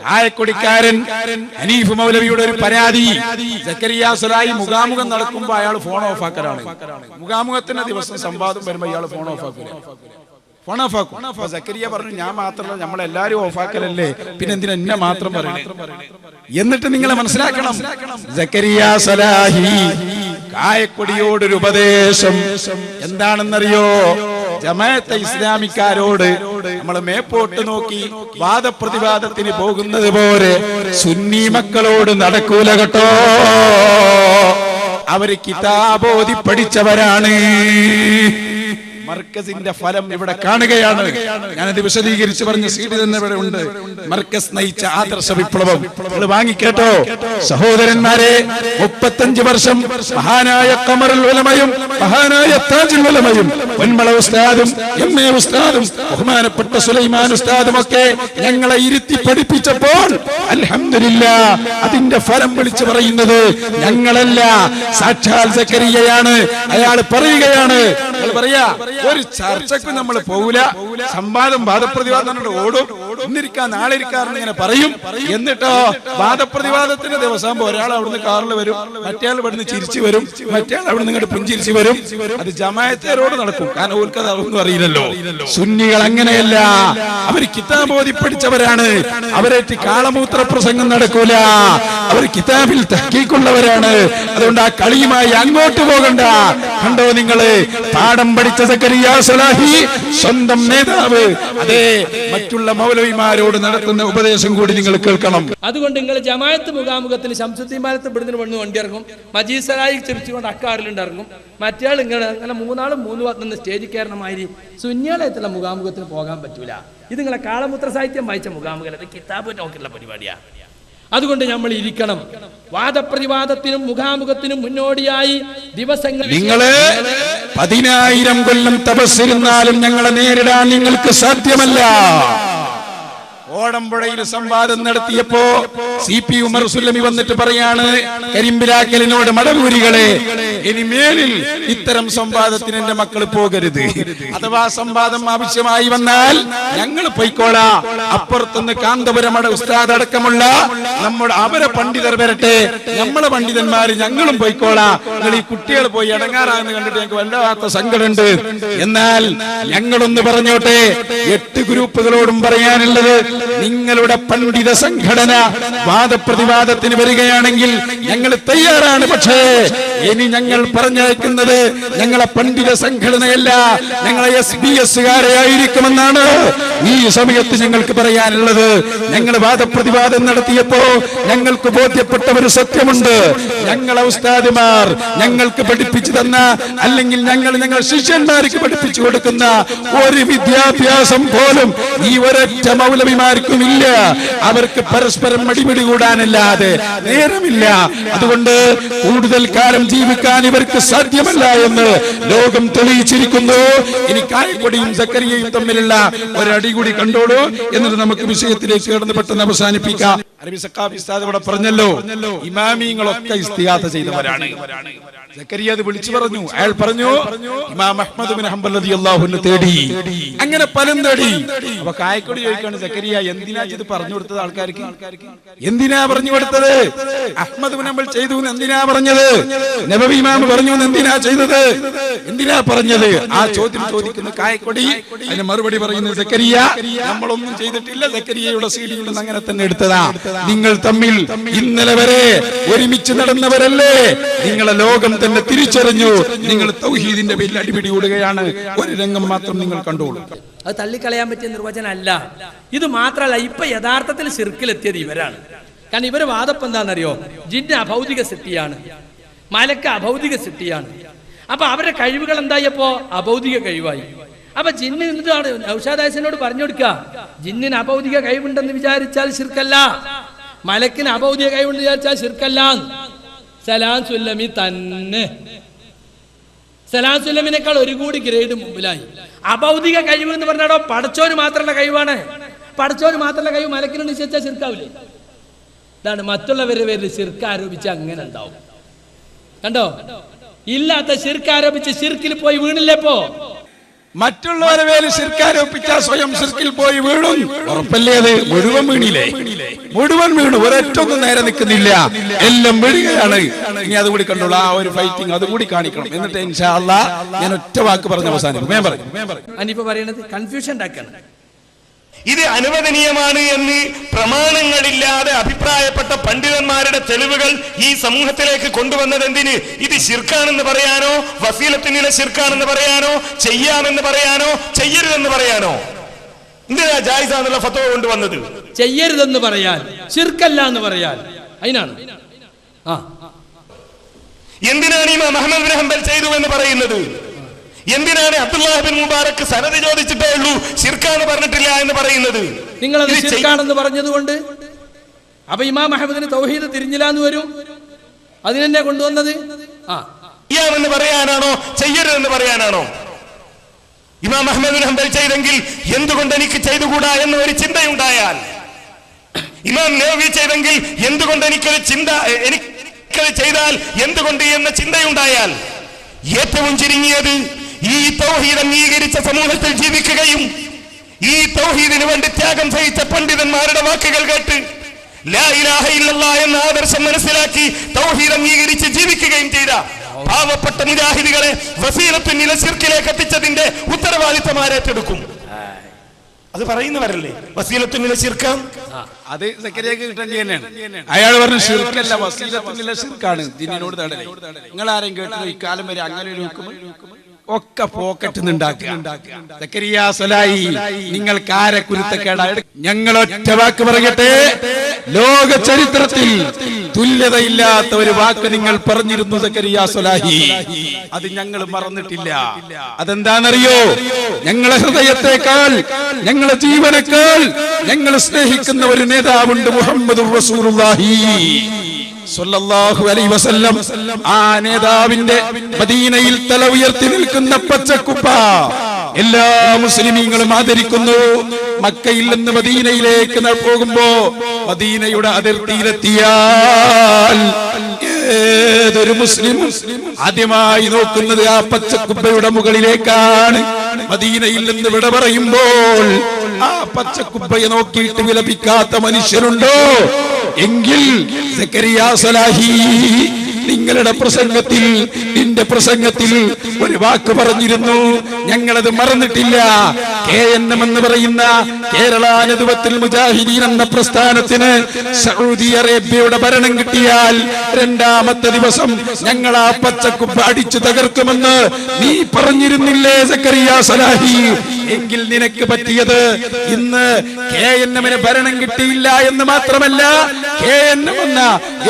കായക്കൊടിക്കാരൻ ഹനീഫ് മൗലവിയുടെ ഒരു പരാതി. സക്കരിയ സലാഹി മുഖാമുഖം നടക്കുമ്പോ അയാൾ ഫോൺ ഓഫ് ആക്കലാണ്. മുഖാമുഖത്തിന്റെ ദിവസം സംവാദം വരുമ്പോ ഇയാൾ ഫോൺ ഓഫ് ആക്കൂല. ഫോൺ ഓഫ് ആക്കും. അപ്പൊ സക്കരിയ പറഞ്ഞു, ഞാൻ മാത്രമല്ല നമ്മളെല്ലാരും ഓഫാക്കലല്ലേ, പിന്നെ എന്തിനാ എന്നെ മാത്രം പറയണേ? എന്നിട്ട് നിങ്ങളെ മനസ്സിലാക്കണം, സക്കരിയ സലാഹി കായക്കൊടിയോടൊരു ഉപദേശം എന്താണെന്നറിയോ? ജമാഅത്തെ ഇസ്ലാമിക്കാരോട് നമ്മൾ മേപ്പോട്ട് നോക്കി വാദപ്രതിവാദത്തിന് പോകുന്നത് പോലെ സുന്നി മക്കളോട് നടക്കൂല കേട്ടോ. അവര് കിതാബോധി പഠിച്ചവരാണ്. മർക്കസിന്റെ ഫലം ഇവിടെ കാണുകയാണ്. ഞാനത് വിശദീകരിച്ച് പറഞ്ഞ സീഡി തന്നെ ഇവിടെ ഉണ്ട്. മർക്കസ് നയിച്ച ആദർശ വിപ്ലവം നിങ്ങൾ വാങ്ങിക്കേട്ടോ സഹോദരന്മാരെ. 35 വർഷം മഹാനായ ഖമറുൽ ഉലമയും മഹാനായ താജുൽ ഉലമയും പൊന്മള ഉസ്താദും എംഎ ഉസ്താദും ബഹുമാനപ്പെട്ട സുലൈമാൻ ഉസ്താദും ഒക്കെ ഞങ്ങളെ ഇരുത്തി പഠിപ്പിച്ചപ്പോൾ അൽഹംദുലില്ലാ അതിന്റെ ഫലം വിളിച്ചു പറയുന്നത് ഞങ്ങളല്ല, സാക്ഷാൽ സക്കരിയയാണ്. അയാൾ പറയുകയാണ്, പറയാ ഒരു ചർച്ചക്ക് നമ്മൾ പോകൂല, സംവാദം വാദപ്രതിവാദം ഓടും, ഇന്നിരിക്കാ നാളെ ഇരിക്കാറുണ്ട് ഇങ്ങനെ പറയും. എന്നിട്ടോ വാദപ്രതിവാദത്തിന്റെ ദിവസം ഒരാൾ അവിടുന്ന് കാറിൽ വരും, മറ്റേ ഇവിടുന്ന് ചിരിച്ചു വരും, മറ്റേ അവിടുന്ന് ഇങ്ങോട്ട് പുഞ്ചിരിച്ചു വരും. അത് ജമാഅത്തേരോട് നടക്കും, കാരണം ഓർക്ക് അതൊന്നും അറിയില്ലല്ലോ. സുന്നികൾ അങ്ങനെയല്ല, അവർ കിതാബോധി പഠിച്ചവരാണ്. അവരേറ്റ് കാളമൂത്ര പ്രസംഗം നടക്കൂല, അവർ കിതാബിൽ തഹ്ഖീഖുള്ളവരാണ്. അതുകൊണ്ട് ആ കളിയുമായി അങ്ങോട്ട് പോകണ്ട. കണ്ടോ നിങ്ങള്, പാഠം പഠിച്ച സക്കരിയ സലാഹി സ്വന്തം നേതാവ് അതെ മറ്റുള്ള മൗലവിമാരോട് നടത്തുന്ന ഉപദേശം കൂടി നിങ്ങൾ കേൾക്കണം. അതുകൊണ്ട് നിങ്ങൾ ജമാഅത്ത് മുഖാമുഖത്തിന് ശംസുദ്ദീൻ മാലത്ത് ഇവിടുന്ന് വന്ന് വണ്ടി ഇറങ്ങും, മജീദ് സലാഹി ചിരിച്ചുകൊണ്ട് അക്കാറിലുണ്ടിറങ്ങും, മറ്റേയാൾ ഇങ്ങനെ അങ്ങനെ മൂന്നാളും 3 ഭാഗത്ത് നിന്ന് സ്റ്റേജിൽ കയറണമാതിരി സുന്യാലയത്തുള്ള മുഖാമുഖത്തിന് പോകാൻ പറ്റൂല. ഇത് നിങ്ങളെ കാളമൂത്ര സാഹിത്യം വായിച്ച മുഖാമുഖം, കിതാബ് നോക്കിയുള്ള പരിപാടിയാ. അതുകൊണ്ട് നമ്മൾ ഇരിക്കണം. വാദപ്രതിവാദത്തിനും മുഖാമുഖത്തിനും മുന്നോടിയായി ദിവസങ്ങൾ നിങ്ങള് 10,000 കൊല്ലം തപസ്സിരുന്നാലും ഞങ്ങളെ നേരിടാൻ നിങ്ങൾക്ക് സാധ്യമല്ല. ഓടമ്പുഴയിൽ സംവാദം നടത്തിയപ്പോ CP ഉമർ സുല്ലമി വന്നിട്ട് പറയാണ്, കരിമ്പിലാക്കലിനോട് മടവൂരികളെ, ഇനി മേലിൽ ഇത്തരം സംവാദത്തിന് എന്റെ മക്കൾ പോകരുത്. അഥവാ സംവാദം ആവശ്യമായി വന്നാൽ ഞങ്ങൾ പൊയ്ക്കോളാ. അപ്പുറത്തുനിന്ന് കാന്തപുരം ഉസ്താദ് അടക്കമുള്ള നമ്മുടെ അവരെ പണ്ഡിതർ വരട്ടെ, നമ്മളെ പണ്ഡിതന്മാര് ഞങ്ങളും പൊയ്ക്കോളാ. നിങ്ങൾ ഈ കുട്ടികൾ പോയി ഇടങ്ങാറാന്ന് കണ്ടിട്ട് ഞങ്ങൾക്ക് വല്ലാത്ത സങ്കടമുണ്ട്. എന്നാൽ ഞങ്ങളൊന്ന് പറഞ്ഞോട്ടെ, 8 ഗ്രൂപ്പുകളോടും പറയാനുള്ളത്, നിങ്ങളുടെ പണ്ഡിത സംഘടന വാദപ്രതിവാദത്തിന് വരികയാണെങ്കിൽ ഞങ്ങൾ തയ്യാറാണ്. പക്ഷേ ഇനി ഞങ്ങൾ പറഞ്ഞയക്കുന്നത് ഞങ്ങളെ പണ്ഡിത സംഘടനയല്ല, ഞങ്ങളെ SBS-കാരെ ആയിരിക്കുമെന്നാണ് ഈ സമയത്ത് ഞങ്ങൾക്ക് പറയാനുള്ളത്. ഞങ്ങൾ വാദപ്രതിവാദം നടത്തിയപ്പോ ഞങ്ങൾക്ക് ബോധ്യപ്പെട്ട ഒരു സത്യമുണ്ട്. ഞങ്ങളെ ഉസ്താദുമാർ ഞങ്ങൾക്ക് പഠിപ്പിച്ചു തന്ന, അല്ലെങ്കിൽ ഞങ്ങൾ ശിഷ്യന്മാർക്ക് പഠിപ്പിച്ചു കൊടുക്കുന്ന ഒരു വിദ്യാഭ്യാസം പോലും ഈ ഒരൊറ്റ മൗലവിമാർക്കുമില്ല. അവർക്ക് പരസ്പരം മടിപിടി കൂടാനല്ലാതെ നേരമില്ല. അതുകൊണ്ട് കൂടുതൽ കാലം ജീവിക്കാൻ ഇവർക്ക് സാധ്യമല്ല എന്ന് ലോകം തെളിയിച്ചിരിക്കുന്നു. ഇനി കായക്കൊടിയും സക്കരിയയും തമ്മിലുള്ള ഒരടി കൂടി കണ്ടോളൂ, എന്നിട്ട് നമുക്ക് വിഷയത്തിലേക്ക് കടന്ന് പെട്ടെന്ന് അവസാനിപ്പിക്കാം. അറബി സഖാഫി ഉസ്താദ് ഇവിടെ പറഞ്ഞല്ലോ, ഇമാമിങ്ങളൊക്കെ ഇസ്തിഗാസ ചെയ്തവരാണ്. സക്കരിയ അത് വിളിച്ചു പറഞ്ഞു. അയാൾ പറഞ്ഞു, ഇമാം അഹ്മദ് ബിൻ ഹംബൽ റളിയല്ലാഹു അൻഹു തേടി, അങ്ങനെ പലരും തേടി. അപ്പൊ കായക്കൊടി ചോദിക്കാണ്, സക്കരിയ എന്തിനാ ഇത് പറഞ്ഞു കൊടുത്തത് ആൾക്കാർക്ക്? എന്തിനാ പറഞ്ഞു കൊടുത്തത്? അഹ്മദ് ബിൻ ഹംബൽ ചെയ്തു എന്തിനാ പറഞ്ഞത്? നബവി ഇമാം പറഞ്ഞു എന്തിനാ ചെയ്തത്? എന്തിനാ പറഞ്ഞത്? ആ ചോദ്യം ചോദിക്കുന്ന കായക്കൊടി, അതിന് മറുപടി പറയുന്നത് സക്കരിയ നമ്മളൊന്നും ചെയ്തിട്ടില്ല, സക്കരിയയുടെ സീഡിയിൽ നിന്ന് അങ്ങനെ തന്നെ എടുത്തതാ. നിങ്ങൾ തമ്മിൽ ഇന്നലെ വരെ ഒരുമിച്ച് നടന്നവരല്ലേ? നിങ്ങളെ ലോകം തന്നെ തിരിച്ചറിഞ്ഞു. നിങ്ങൾ തൗഹീദിന്റെ പേരിൽ അടിപിടി കൂടുകയാണ്. ഒരു രംഗം മാത്രം നിങ്ങൾ കണ്ടോളൂ. അത് തള്ളിക്കളയാൻ പറ്റിയ നിർവചനം അല്ല. ഇത് മാത്രമല്ല, ഇപ്പൊ യഥാർത്ഥത്തിൽ ശിർക്കിലെത്തിയത് ഇവരാണ്. കാരണം ഇവര് വാദപ്പം എന്താണെന്നറിയോ, ജിന്ന് അഭൗതിക സൃഷ്ടിയാണ്, മലക്ക് അഭൗതിക സൃഷ്ടിയാണ്. അപ്പൊ അവരുടെ കഴിവുകൾ എന്തായപ്പോ അഭൗതിക കഴിവായി. അപ്പൊ ജിന്ന് എന്നിട്ടാണ് നൗഷാദാസിനോട് പറഞ്ഞു കൊടുക്കുക, ജിന്നിന് അഭൗതിക കഴിവുണ്ടെന്ന് വിചാരിച്ചാൽ ശിർക്കല്ല, മലക്കിന് അഭൗതിക കഴിവുണ്ടെന്ന് വിചാരിച്ചാൽ ശിർക്കല്ല. സലാം സുല്ലമി തന്നെ, സലാം സുല്ലമിനേക്കാൾ ഒരു കൂടി ഗ്രേഡ് മുമ്പിലായി. അഭൗതിക കഴിവ് എന്ന് പറഞ്ഞാടോ പടച്ചോന് മാത്രമുള്ള കഴിവാണ്. പടച്ചോന് മാത്രമുള്ള കഴിവ് മലക്കിന് നിശ്ചയിച്ചാൽ ശിർക്കാവില്ലേ? ഇതാണ് മറ്റുള്ളവരുടെ പേരിൽ ശിർക്ക് ആരോപിച്ച് അങ്ങനെ ഉണ്ടാവും. കണ്ടോ, ഇല്ലാത്ത ശിർക്ക് ആരോപിച്ച് ശിർക്കിൽ പോയി വീണില്ലേ? ഇപ്പോ മറ്റുള്ളവരെ പേര് ശിർക്കാരോപിച്ചാൽ സ്വയം ശിർക്കിൽ പോയി വീണും ഉറപ്പല്ലേ? അത് മുഴുവൻ വീണില്ലേ? മുഴുവൻ വീണു, ഒരൊറ്റൊന്നും നേരെ നിൽക്കുന്നില്ല, എല്ലാം വീഴുകയാണ്. ഇനി അതുകൂടി കണ്ടോളൂ, ആ ഒരു ഫൈറ്റിംഗ് അതുകൂടി കാണിക്കണം. എന്നിട്ട് ഇൻഷാ അല്ലാഹ് ഞാൻ ഒറ്റ വാക്ക് പറഞ്ഞ അവസാനിക്കും. അനിപ്പോ പറയണത് കൺഫ്യൂഷൻ ഉണ്ടാക്കാണ്. ഇത് അനുവദനീയമാണ് എന്ന് പ്രമാണങ്ങളില്ലാതെ അഭിപ്രായപ്പെട്ട പണ്ഡിതന്മാരുടെ തെളിവുകൾ ഈ സമൂഹത്തിലേക്ക് കൊണ്ടുവന്നത് എന്തിന്? ഇത് ശിർക്കാണെന്ന് പറയാനോ, വസീലത്തിനിലെ ശിർക്കാണെന്ന് പറയാനോ, ചെയ്യാമെന്ന് പറയാനോ, ചെയ്യരുതെന്ന് പറയാനോ? എന്തിനാ ജായിസാന്നുള്ള ഫത്വ കൊണ്ടുവന്നത്? ചെയ്യരുതെന്ന് പറയാൻ, ശിർക്കല്ല എന്ന് പറയാൻ, അതിനാണ്. എന്തിനാണ് ഇമാം അഹ്മദ് ബിൻ ഹംബൽ ചെയ്തു എന്ന് പറയുന്നത്? എന്തിനാണ് അബ്ദുല്ലാഹ് ബിൻ മുബാറക്ക് സനദ് ചോദിച്ചിട്ടേ ഉള്ളൂ ശിർക്കാന്ന് പറഞ്ഞിട്ടില്ല എന്ന് പറയുന്നത്? നിങ്ങളത് ശിർക്കാണെന്ന് പറഞ്ഞതുകൊണ്ട് അപ്പൊ ഇമാം അഹ്മദിന് തൗഹീദ് തിരിഞ്ഞില്ല എന്ന് വരും. അതിനെന്നെ കൊണ്ടുവന്നത് ചെയ്യാമെന്ന് പറയാനാണോ, ചെയ്യരുതെന്ന് പറയാനാണോ? ഇമാം അഹ്മദ് ബിൻ ഹംബൽ ചെയ്തെങ്കിൽ എന്തുകൊണ്ട് എനിക്ക് ചെയ്തുകൂടാ എന്ന ഒരു ചിന്തയുണ്ടായാൽ, ഇമാം നവവി ചെയ്തെങ്കിൽ എന്തുകൊണ്ട് എനിക്കത് ചെയ്താൽ എന്തുകൊണ്ട് എന്ന ചിന്തയുണ്ടായാൽ, ഏറ്റവും ചുരുങ്ങിയത് ഈ തൗഹീദ് അംഗീകരിച്ച സമൂഹത്തിൽ ജീവിക്കുകയും ഈ തൗഹീദിന് വേണ്ടി ത്യാഗം സഹിച്ച പണ്ഡിതന്മാരുടെ വാക്കുകൾ കേട്ട് ലാ ഇലാഹ ഇല്ലല്ലാഹ് എന്ന ആദർശം മനസ്സിലാക്കി തൗഹീദ് അംഗീകരിച്ച് ജീവിക്കുകയും ചെയ്ത പാവപ്പെട്ട മുജാഹിദുകളെ വസീലത്തുൽ ശിർക്കിലേക്ക് എത്തിച്ചതിന്റെ ഉത്തരവാദിത്തം ആരേറ്റെടുക്കും? അത് പറയുന്നവരല്ലേ വസീലത്തുൽ ശിർക്കാം. അത് സക്കരിയക്ക് കിട്ടേണ്ടി തന്നെയാണ്. അയാൾ പറഞ്ഞു ശിർക്കല്ല, വസീലത്തുൽ ശിർക്കാണ്, ജിന്നിനോട് തടലേ. നിങ്ങൾ ആരെയും കേട്ടോ ഇക്കാലം വരെ അങ്ങനെ ഒരു ഒക്കെ പോക്കറ്റ് സക്കരിയ സ്വലായി, നിങ്ങൾ കാരക്കുരുത്തക്കേടായി. ഞങ്ങൾ ഒറ്റ വാക്ക് പറയട്ടെ, ലോക ചരിത്രത്തിൽ തുല്യതയില്ലാത്ത ഒരു വാക്ക് നിങ്ങൾ പറഞ്ഞിരുന്നു സക്കരിയ സ്വലാഹി, അത് ഞങ്ങൾ മറന്നിട്ടില്ല. അതെന്താണെന്നറിയോ? ഞങ്ങളെ ഹൃദയത്തെക്കാൾ, ഞങ്ങളെ ജീവനേക്കാൾ ഞങ്ങൾ സ്നേഹിക്കുന്ന ഒരു നേതാവുണ്ട്, മുഹമ്മദുർ റസൂലുള്ളാഹി സ്വല്ലല്ലാഹു അലൈഹി വസല്ലം. ആ നേതാവിന്റെ മദീനയിൽ തല ഉയർത്തി നിൽക്കുന്ന പച്ചക്കുപ്പ എല്ലാ മുസ്ലിമീങ്ങളും ആദരിക്കുന്നു. മക്കയിൽ നിന്ന് മദീനയിലേക്ക് പോകുമ്പോ മദീനയുടെ അതിർത്തിയിലെത്തിയാൽ ഏതൊരു മുസ്ലിം ആദ്യമായി നോക്കുന്നത് ആ പച്ചക്കുപ്പയുടെ മുകളിലേക്കാണ്. മദീനയിൽ നിന്ന് വിട പറയുമ്പോൾ ആ പച്ചക്കുപ്പയെ നോക്കിയിട്ട് വിലപിക്കാത്ത മനുഷ്യരുണ്ടോ? എങ്കിൽ സക്കരിയ സ്വലാഹി നിങ്ങളുടെ പ്രസംഗത്തിൽ, നിന്റെ പ്രസംഗത്തിൽ ഒരു വാക്ക് പറഞ്ഞിരുന്നു, ഞങ്ങളത് മറന്നിട്ടില്ല. KNM എന്ന് പറയുന്ന കേരള നദ്വത്തുൽ മുജാഹിദീൻ എന്ന പ്രസ്ഥാനത്തിന് സൗദി അറേബ്യയുടെ ഭരണം കിട്ടിയാൽ രണ്ടാമത്തെ ദിവസം ഞങ്ങൾ ആ പച്ചക്കുപ്പ അടിച്ചു തകർക്കുമെന്ന് നീ പറഞ്ഞിരുന്നില്ലേ സക്കരിയ സ്വലാഹി? എങ്കിൽ നിനക്ക് പറ്റിയത് ഇന്ന് KNM-ന് ഭരണം കിട്ടിയില്ല എന്ന് മാത്രമല്ല, KNM എന്ന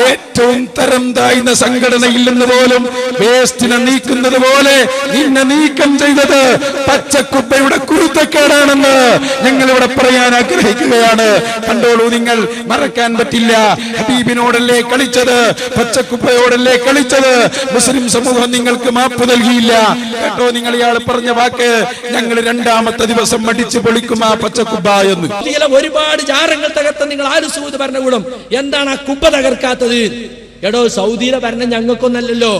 ഏറ്റവും തരം താഴ്ന്ന സംഘടനയിൽ നിന്ന് പോലും വേസ്റ്റിനെ നീക്കുന്നത് പോലെ നിന്നെ നീക്കം ചെയ്തത് പച്ചക്കുപ്പയുടെ കുരുത്തക്കേടാണെന്ന് ഞങ്ങൾ ഇവിടെ പറയാൻ ആഗ്രഹിക്കുകയാണ്. കണ്ടോളൂ, നിങ്ങൾ മറക്കാൻ പറ്റില്ല. ഹബീബിനോടല്ലേ കളിച്ചത്, പച്ചക്കുപ്പയോടല്ലേ കളിച്ചത്. മുസ്ലിം സമൂഹം നിങ്ങൾക്ക് മാപ്പ് നൽകിയില്ല കേട്ടോ. നിങ്ങൾ ഇയാൾ പറഞ്ഞ വാക്ക് ഞങ്ങൾ രണ്ടാമത്തെ ദിവസം മടിച്ചു പൊളിക്കും ആ പച്ചക്കുപ്പ എന്ന്. ഒരുപാട് ജാറങ്ങൾ തകർത്ത നിങ്ങൾ ആര് സൗദി ഭരണകൂടം എന്താണ് ആ കുപ്പ തകർക്കാത്തത്? എടോ, സൗദിയിലെ ഭരണം ഞങ്ങൾക്കൊന്നല്ലല്ലോ,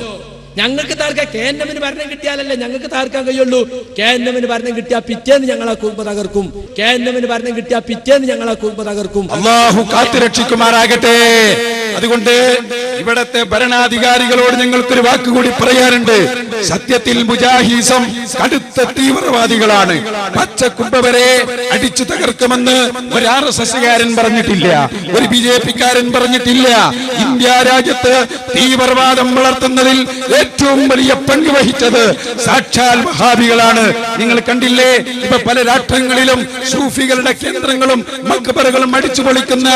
ഞങ്ങൾക്ക് താർക്കാൻ. KNM-ന് ഭരണം കിട്ടിയാലല്ലേ ഞങ്ങൾക്ക് താർക്കാൻ കഴിയുള്ളൂ. KNM-ന് ഭരണം കിട്ടിയാൽ പിറ്റേന്ന് ഞങ്ങൾ ആ കുടുംബ തകർക്കും. KNM-ന് ഭരണം കിട്ടിയാൽ പിറ്റേന്ന് ഞങ്ങൾ ആ കുടുംബ തകർക്കും. അല്ലാഹു കാത്തുരക്ഷിക്കുമാറാകട്ടെ. അതുകൊണ്ട് ഇവിടത്തെ ഭരണാധികാരികളോട് ഞങ്ങൾക്കൊരു വാക്കുകൂടി പറയാനുണ്ട്. സത്യത്തിൽ മുജാഹിസം കടുത്ത തീവ്രവാദികളാണ്. പച്ചക്കുമ്പവരെ അടിച്ചു തകർക്കുമെന്ന് ഒരു RSS-കാരൻ പറഞ്ഞിട്ടില്ല, ഒരു BJP-കാരൻ പറഞ്ഞിട്ടില്ല. ഇന്ത്യ രാജ്യത്ത് തീവ്രവാദം വളർത്തുന്നതിൽ ഏറ്റവും വലിയ പങ്ക് വഹിച്ചത് സാക്ഷാൽ വഹാബികളാണ്. നിങ്ങൾ കണ്ടില്ലേ, ഇപ്പൊ പല രാഷ്ട്രങ്ങളിലും സൂഫികളുടെ കേന്ദ്രങ്ങളും മക്ബറകളും അടിച്ചു പൊളിക്കുന്ന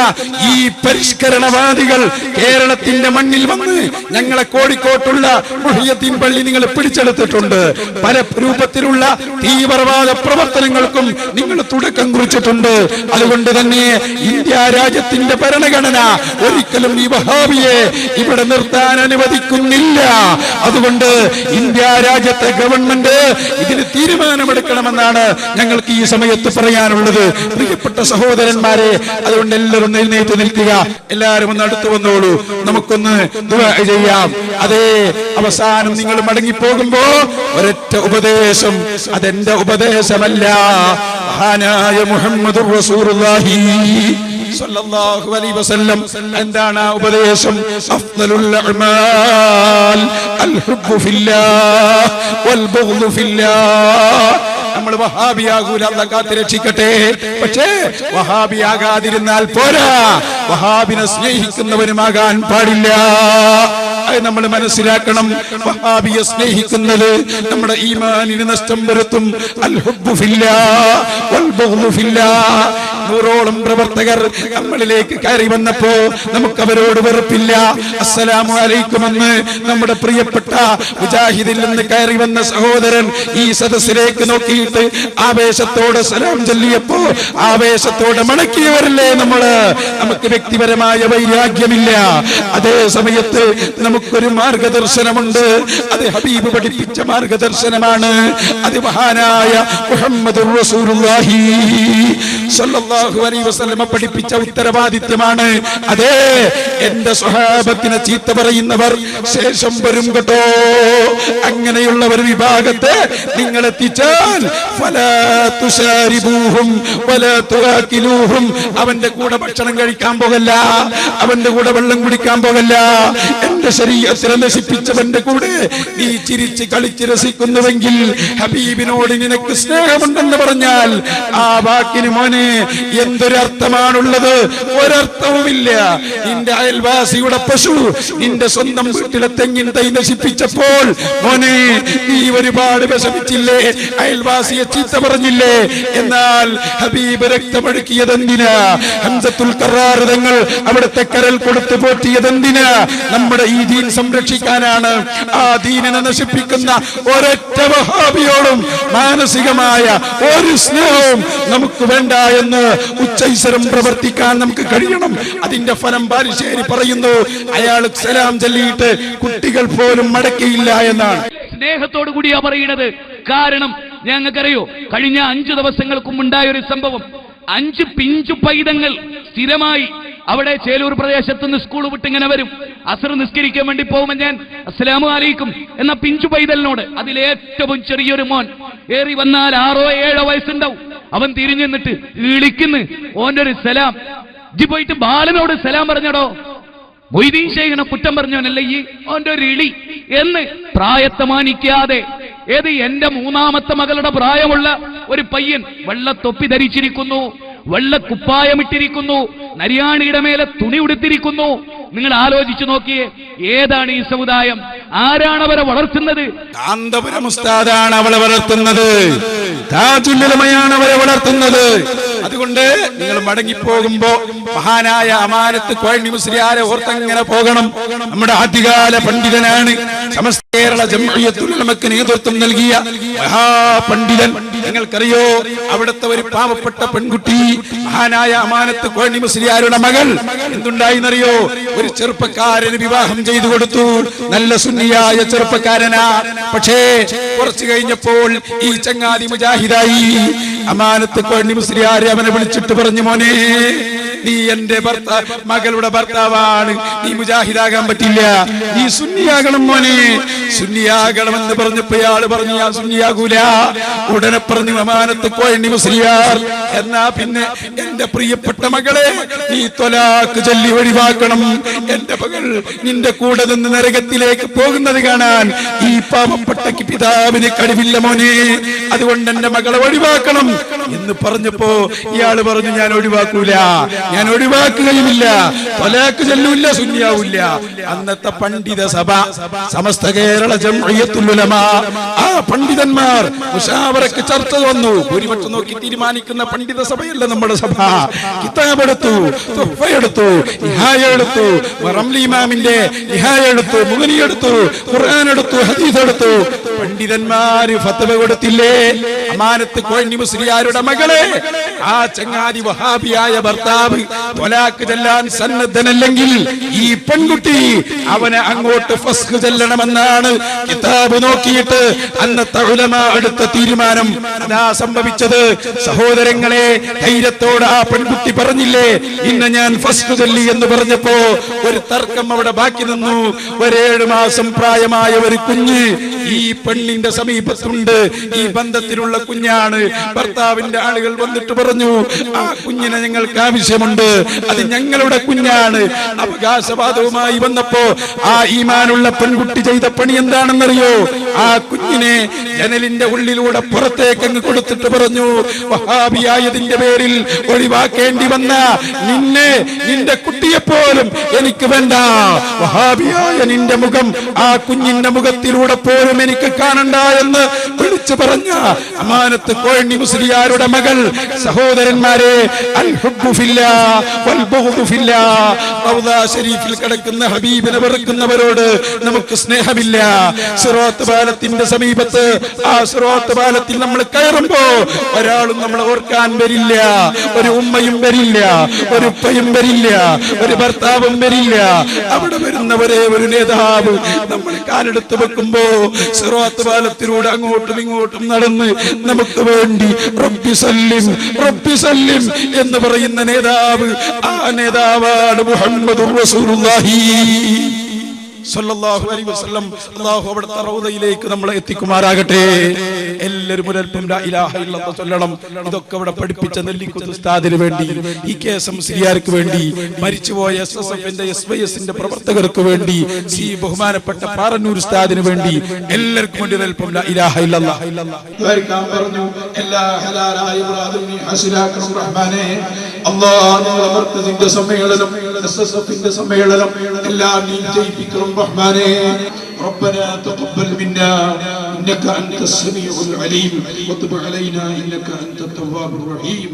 ഈ പരിഷ്കരണവാദികൾ കേരളത്തിന്റെ മണ്ണിൽ വന്ന് ഞങ്ങളെ കോഴിക്കോട്ടുള്ള മുഹിയദ്ദീൻ പള്ളി നിങ്ങൾ പിടിച്ചെടുത്തിട്ടുണ്ട്. പല രൂപത്തിലുള്ള തീവ്രവാദ പ്രവർത്തനങ്ങൾക്കും നിങ്ങൾ തുടക്കം കുറിച്ചിട്ടുണ്ട്. അതുകൊണ്ട് തന്നെ ഇന്ത്യ രാജ്യത്തിന്റെ ഭരണഘടന ഒരിക്കലും ഈ വഹാബിയെ ഇവിടെ നിർത്താൻ അനുവദിക്കുന്നില്ല. അതുകൊണ്ട് ഇന്ത്യ രാജ്യത്തെ ഗവൺമെന്റ് ഇതിന് തീരുമാനമെടുക്കണമെന്നാണ് ഞങ്ങൾക്ക് ഈ സമയത്ത് പറയാനുള്ളത്. പ്രിയപ്പെട്ട സഹോദരന്മാരെ, അതുകൊണ്ട് എല്ലാവരും എഴുന്നേറ്റ് നിൽക്കുക. എല്ലാവരും ഒന്ന് അടുത്ത് വന്നോളൂ, നമുക്കൊന്ന് ദുആ ചെയ്യാം. അതേ അവസാനം നിങ്ങൾ മടങ്ങിപ്പോകുമ്പോ ഒരൊറ്റ ഉപദേശം, അതെന്റെ ഉപദേശമല്ല, മഹാനായ മുഹമ്മദുർ റസൂലുള്ളാഹി സ്വല്ലല്ലാഹു അലൈഹി വസല്ലം എന്താണ് ആ ഉപദേശം? അഫ്ദലുൽ അഅ്മാൽ അൽ ഹുബ്ബു ഫില്ലാഹ് വൽ ബഗ്ദു ഫില്ലാഹ്. നമ്മൾ വഹാബിയാകൂല, അല്ലാഹ് കാത്ത് രക്ഷിക്കട്ടെ. പക്ഷേ വഹാബിയാകാതിരുന്നാൽ പോരാ, വഹാബിനെ സ്നേഹിക്കുന്നവനുമാകാൻ പാടില്ല. അത് നമ്മൾ മനസ്സിലാക്കണം. വഹാബിയെ സ്നേഹിക്കുന്നത് നമ്മുടെ ഈമാനിന് നഷ്ടം വരുത്തും. അൽ ഹുബ്ബു ഫില്ലാഹ് വൽ ബഗ്ദു ഫില്ലാഹ്. 100ഓളം പ്രവർത്തകർ നമ്മളിലേക്ക് കയറി വന്നപ്പോ നമുക്ക് അവരോട് വെറുപ്പില്ല. അസ്സലാമു അലൈക്കും എന്ന് നമ്മുടെ പ്രിയപ്പെട്ട മുജാഹിദിൽ നിന്ന് കയറി വന്ന സഹോദരൻ ഈ സദസ്സിലേക്ക് നോക്കിയിട്ട് ആവേശത്തോടെ സലാം ചൊല്ലിയപ്പോ ആവേശത്തോടെ മടക്കിയവരല്ലേ നമ്മള്. നമുക്ക് വ്യക്തിപരമായ വൈരാഗ്യമില്ല. അതേ സമയത്ത് നമുക്കൊരു മാർഗദർശനമുണ്ട്. അത് ഹബീബ് പഠിപ്പിച്ച മാർഗദർശനമാണ്. അത് മഹാനായ മുഹമ്മദുർ റസൂലുള്ളാഹി സ്വല്ലല്ലാഹു അലൈഹി വസല്ലം പഠിപ്പിച്ച ഉത്തരവാദിത്യമാണ്. അതേ, എന്റെ സ്വഹാബത്തിനെ ചീത്ത പറയുന്നവർ ശേഷം വരും കേട്ടോ. അങ്ങനെയുള്ള ഒരു വിഭാഗത്തെ നിങ്ങൾ എത്തിച്ചാൽ ഫലാ തുശാരിബൂഹും വലാ തുആകിലൂഹും. അവന്റെ കൂടെ ഭക്ഷണം കഴിക്കാൻ പോകല്ല, അവന്റെ കൂടെ വെള്ളം കുടിക്കാൻ പോകല്ല. എന്റെ ശരീഅത്തിനെ നശിപ്പിച്ചവന്റെ കൂടെ നീ ചിരിച്ച് കളിച്ച് രസിക്കുന്നുവെങ്കിൽ ഹബീബിനോട് നിനക്ക് സ്നേഹമുണ്ടെന്ന് പറഞ്ഞാൽ ആ വാക്കിന് മോനെ എന്തൊരർത്ഥമാണുള്ളത്? ഒരർത്ഥവുമില്ല. നിന്റെ അയൽവാസിയുടെ പശു നിന്റെ സ്വന്തം വീട്ടിലെ തെങ്ങിൻ തൈ നശിപ്പിച്ചപ്പോൾ മോനെ നീ ഒരുപാട് വിഷമിച്ചില്ലേ? അയൽവാസിയെ ചീത്ത പറഞ്ഞില്ലേ? എന്നാൽ ഹബീബ് രക്തമൊഴുക്കിയതെന്തിനാ? ഹംസത്തുൽ ഖറാർ തങ്ങൾ അവിടുത്തെ കരൽ കൊടുത്ത് പോറ്റിയതെന്തിനാ? നമ്മുടെ ഈ ദീൻ സംരക്ഷിക്കാനാണ്. ആ ദീനിനെ നശിപ്പിക്കുന്ന ഒരൊറ്റ വഹാബിയോടും മാനസികമായ ഒരു സ്നേഹവും നമുക്ക് വേണ്ട എന്ന് ഉച്ചൈസരം പ്രവർത്തിക്കാൻ നമുക്ക് കഴിയണം. അതിന്റെ ഫലം ബാലുശ്ശേരി പറയുന്നു. അയാൾ സലാം ചൊല്ലിയിട്ട് കുട്ടികൾ പോലും മടക്കിയില്ല എന്നാണ്. സ്നേഹത്തോടു കൂടിയാ പറയുന്നത്. കാരണം ഞങ്ങൾക്കറിയോ, കഴിഞ്ഞ 5 ദിവസങ്ങൾക്കും ഉണ്ടായ ഒരു സംഭവം. 5 പിഞ്ചു പൈതങ്ങൾ സ്ഥിരമായി അവിടെ ചേലൂർ പ്രദേശത്ത് നിന്ന് സ്കൂൾ വിട്ടിങ്ങനെ വരും. അസ്ർ നിസ്കരിക്കാൻ വേണ്ടി പോകുമ്പോൾ ഞാൻ അസ്സലാമു അലൈക്കും എന്ന പിഞ്ചു പൈതലിനോട്, അതിലേറ്റവും ചെറിയൊരു മോൻ, ഏറി വന്നാൽ 6 or 7 വയസ്സുണ്ടാവും, അവൻ തിരിഞ്ഞു നിന്നിട്ട് വിളിക്കുന്നു, ഓന്റെ ഒരു സലാം. ജി പോയിട്ട് ബാലനോട് സലാം പറഞ്ഞടോ, മൊയ്തീൻ ശൈഖിനെ കുറ്റം പറഞ്ഞവനല്ല ഈ, ഓന്റെ ഒരു ഇളി എന്ന് പ്രായത്തെ മാനിക്കാതെ. ഏത് എന്റെ 3ാമത്തെ മകളുടെ പ്രായമുള്ള ഒരു പയ്യൻ വെള്ളത്തൊപ്പി ധരിച്ചിരിക്കുന്നു, വെള്ളക്കുപ്പായമിട്ടിരിക്കുന്നു, നരിയാണിയുടെ മേലെ തുണി ഉടുത്തിരിക്കുന്നു. നിങ്ങൾ ആലോചിച്ചു നോക്കിയേ, ഏതാണ് ഈ സമുദായം? ആരാണ് അവരെ വളർത്തുന്നത്? കാന്തപുരം ഉസ്താദാണ് അവളെ വളർത്തുന്നത്, താജുൽ ഉലമയാണ് അവരെ വളർത്തുന്നത്. അതുകൊണ്ട് നിങ്ങൾ മടങ്ങിപ്പോകുമ്പോ മഹാനായ അമാനത്ത് കോഴി മുസ്ലിയാരെ ഓർത്തങ്ങനെ പോകണം. നമ്മുടെ ആദ്യകാല പണ്ഡിതനാണ്, സമസ്ത കേരള ജംഇയ്യത്തുൽ ഉലമക്ക് നേതൃത്വം നൽകിയ മഹാപണ്ഡിതൻ. നിങ്ങൾക്കറിയോ, അവിടുത്തെ ഒരു പാവപ്പെട്ട പെൺകുട്ടി മഹാനായ അമാനത്ത് കോഴി മുസ്ലിയാരുടെ മകൾ എന്തുണ്ടായിന്നറിയോ? ഒരു ചെറുപ്പക്കാരന് വിവാഹം ചെയ്തു കൊടുത്തു. നല്ല സുന്നിയായ ചെറുപ്പക്കാരനാ. പക്ഷേ കുറച്ചു കഴിഞ്ഞപ്പോൾ ഈ ചങ്ങാതി മുജാഹിദായി. അമാനത്ത് കോഴി മുസ്ലിയാരെ അവനെ വിളിച്ചിട്ട് പറഞ്ഞു, മോനെ നീ എന്റെ മകളുടെ ഭർത്താവാണ്, നീ മുജാഹിദാകാൻ പറ്റില്ല, നീ സുന്നിയാകണം മോനെ, സുന്നിയാകണമെന്ന് പറഞ്ഞപ്പോ ഇയാള് പറഞ്ഞു ഞാൻ സുന്നിയാകൂല. ഉടനെ പറഞ്ഞു അമാനത്ത് കോഴി മുസ്ലിയാർ, എന്നാ പിന്നെ എന്റെ പ്രിയപ്പെട്ട മകളെ നീ ത്വലാഖ് ചൊല്ലി ഒഴിവാക്കണം. എന്റെ മകൾ നിന്റെ കൂടെ നിന്ന് നരകത്തിലേക്ക് പോകുന്നത് കാണാൻ ഈ പാവപ്പെട്ട പിതാവിന് കഴിവില്ല മോനെ, അതുകൊണ്ട് എന്റെ മകളെ ഒഴിവാക്കണം എന്ന് പറഞ്ഞപ്പോ ഇയാള് പറഞ്ഞു ഞാൻ ഒഴിവാക്കൂല. ഞാൻ ഒഴിവാക്കുകയുമില്ല. ത്വലാഖ് ചൊല്ലൂല്ല, സുന്നിയാവില്ല. അന്നത്തെ പണ്ഡിത സഭ, സമസ്ത കേരള ജംഇയ്യത്തുൽ ഉലമാ, ആ പണ്ഡിതന്മാർ മുശാവറക്ക് ചർച്ച വന്നു. ഭൂരിപക്ഷം നോക്കി തീരുമാനിക്കുന്ന പണ്ഡിത സഭയല്ല നമ്മുടെ സഭ. കിതാബ് എടുത്തു, തുഹ്ഫ എടുത്തു, നിഹായ എടുത്തു, റംലി ഇമാമിന്റെ നിഹായ എടുത്തു, മുഗ്നി എടുത്തു, ഖുർആൻ എടുത്തു, ഹദീസ് എടുത്തു. പണ്ഡിതന്മാര് ഫത്വ കൊടുത്തില്ലേ? അമാനത്ത് കോഴി മുസ്ലിയാരുടെ മകളെ, ആ ചങ്ങാതി വഹാബിയായ ഭർത്താവ് ത്വലാഖ് ചെല്ലാൻ സന്നദ്ധനല്ലെങ്കിൽ ഈ പെൺകുട്ടി അവനെ അങ്ങോട്ട് ഫസ്ഖ് ചെല്ലണമെന്നാണ് കിതാബ് നോക്കിയിട്ട് അന്നത്തെ ഉലമാ എടുത്ത തീരുമാനം. അതാ സംഭവിച്ചത്. സഹോദരങ്ങളെ, ധൈര്യത്തോടെ ആ പെൺകുട്ടി പറഞ്ഞില്ലേ, ഇന്ന് ഞാൻ ഫസ്ഖ് ചൊല്ലി എന്ന് പറഞ്ഞപ്പോ ഒരു തർക്കം അവിടെ ബാക്കി നിന്നു. 7 മാസം പ്രായമായ ഒരു കുഞ്ഞ് ഈ പെണ്ണിന്റെ സമീപത്തുണ്ട്. ഈ ബന്ധത്തിലുള്ള കുഞ്ഞാണ്. ഭർത്താവിന്റെ ആളുകൾ വന്നിട്ട് പറഞ്ഞു, ആ കുഞ്ഞിനെ ഞങ്ങൾക്ക് ആവശ്യമുണ്ട്, അത് ഞങ്ങളുടെ കുഞ്ഞാണ്. അവകാശവാദവുമായി വന്നപ്പോ ആ ഈമാനുള്ള പെൺകുട്ടി ചെയ്ത പണി എന്താണെന്നറിയോ? ആ കുഞ്ഞിനെ ജനലിന്റെ ഉള്ളിലൂടെ പുറത്തേക്ക് അങ്ങ് കൊടുത്തിട്ട് പറഞ്ഞു, വഹാബിയായതിന്റെ പേരിൽ ഒഴിവാക്കേണ്ടി വന്ന നിന്നെ, നിന്റെ കുട്ടിയെപ്പോലും എനിക്ക് വേണ്ട. വഹാബിയായ നിന്റെ മുഖം ആ കുഞ്ഞിന്റെ മുഖത്തിലൂടെ പോലും എനിക്ക് കാണണ്ട എന്ന് വിളിച്ചു പറഞ്ഞ അമാനത്ത് കോഴി മുസ്ലിയാരുടെ മകൾ. സഹോദരന്മാരെ, അൽ ഹുബ്ബു ഫില്ലാ വൽ ബുഗ്ദു ഫില്ലാ. റൗദ ശരീഫിൽ കിടക്കുന്ന ഹബീബിനെ വെറുക്കുന്നവരോട് നമുക്ക് സ്നേഹമില്ല. സിറാത്ത് പാലത്തിന്റെ സമീപത്ത്, ആ സിറാത്ത് പാലത്തിൽ നമ്മൾ കയറുമ്പോ ഒരാളും നമ്മളെ ഓർക്കാൻ വരില്ല. ഒരു ഉമ്മയും വരില്ല, ഒരു ഉപ്പയും വരില്ല, ഒരു ഭർത്താവും വരില്ല. അവിടെ വരുന്ന ഒരേ ഒരു നേതാവ് നമ്മൾ കാലെടുത്ത് വെക്കുമ്പോ സിറാത്ത് പാലത്തിലൂടെ അങ്ങോട്ടും ഇങ്ങോട്ടും നടന്ന് നമുക്ക് വേണ്ടി റബ്ബി സല്ലിം റബ്ബി സല്ലിം എന്ന് പറയുന്ന നേതാവ്, ആ നേതാവാണ് മുഹമ്മദുർ റസൂലുള്ളാഹി സല്ലല്ലാഹു അലൈഹി വസല്ലം. അല്ലാഹു അവിടുത്തെ റൗദയിലേക്ക് നമ്മളെ എത്തിക്കുമാറാകട്ടെ. എല്ലാവരും ഒരൽപ്പം ലാ ഇലാഹ ഇല്ലല്ലാഹ് ചൊല്ലണം. ഇതൊക്കെ ഇവിടെ പഠിപ്പിച്ച നെല്ലിക്കുത്ത് ഉസ്താദിന് വേണ്ടി, ഈ കേസം സിരിയാർക്ക് വേണ്ടി, മരിച്ചുപോയ SSFന്റെ SYSന്റെ പ്രവർത്തകർക്ക് വേണ്ടി, ഈ ബഹുമാനപ്പെട്ട പാറന്നൂർ ഉസ്താദിന് വേണ്ടി, എല്ലാവർക്കും വേണ്ടി ഒരൽപ്പം ലാ ഇലാഹ ഇല്ലല്ലാഹ് പറഞ്ഞു. എല്ലാ ഹലാലായ മുറാദും നീ ഹാസിലാക്കണം റഹ്മാനേ. അല്ലാഹു മർക്കസിന്റെ സമ്മേളനം, SSFന്റെ സമ്മേളനം എല്ലാം നീ ജയിപ്പിക്കണം റഹ്മാനേ. ربنا تقبل منا إنك أنت السميع العليم وتب علينا إنك أنت التواب الرحيم.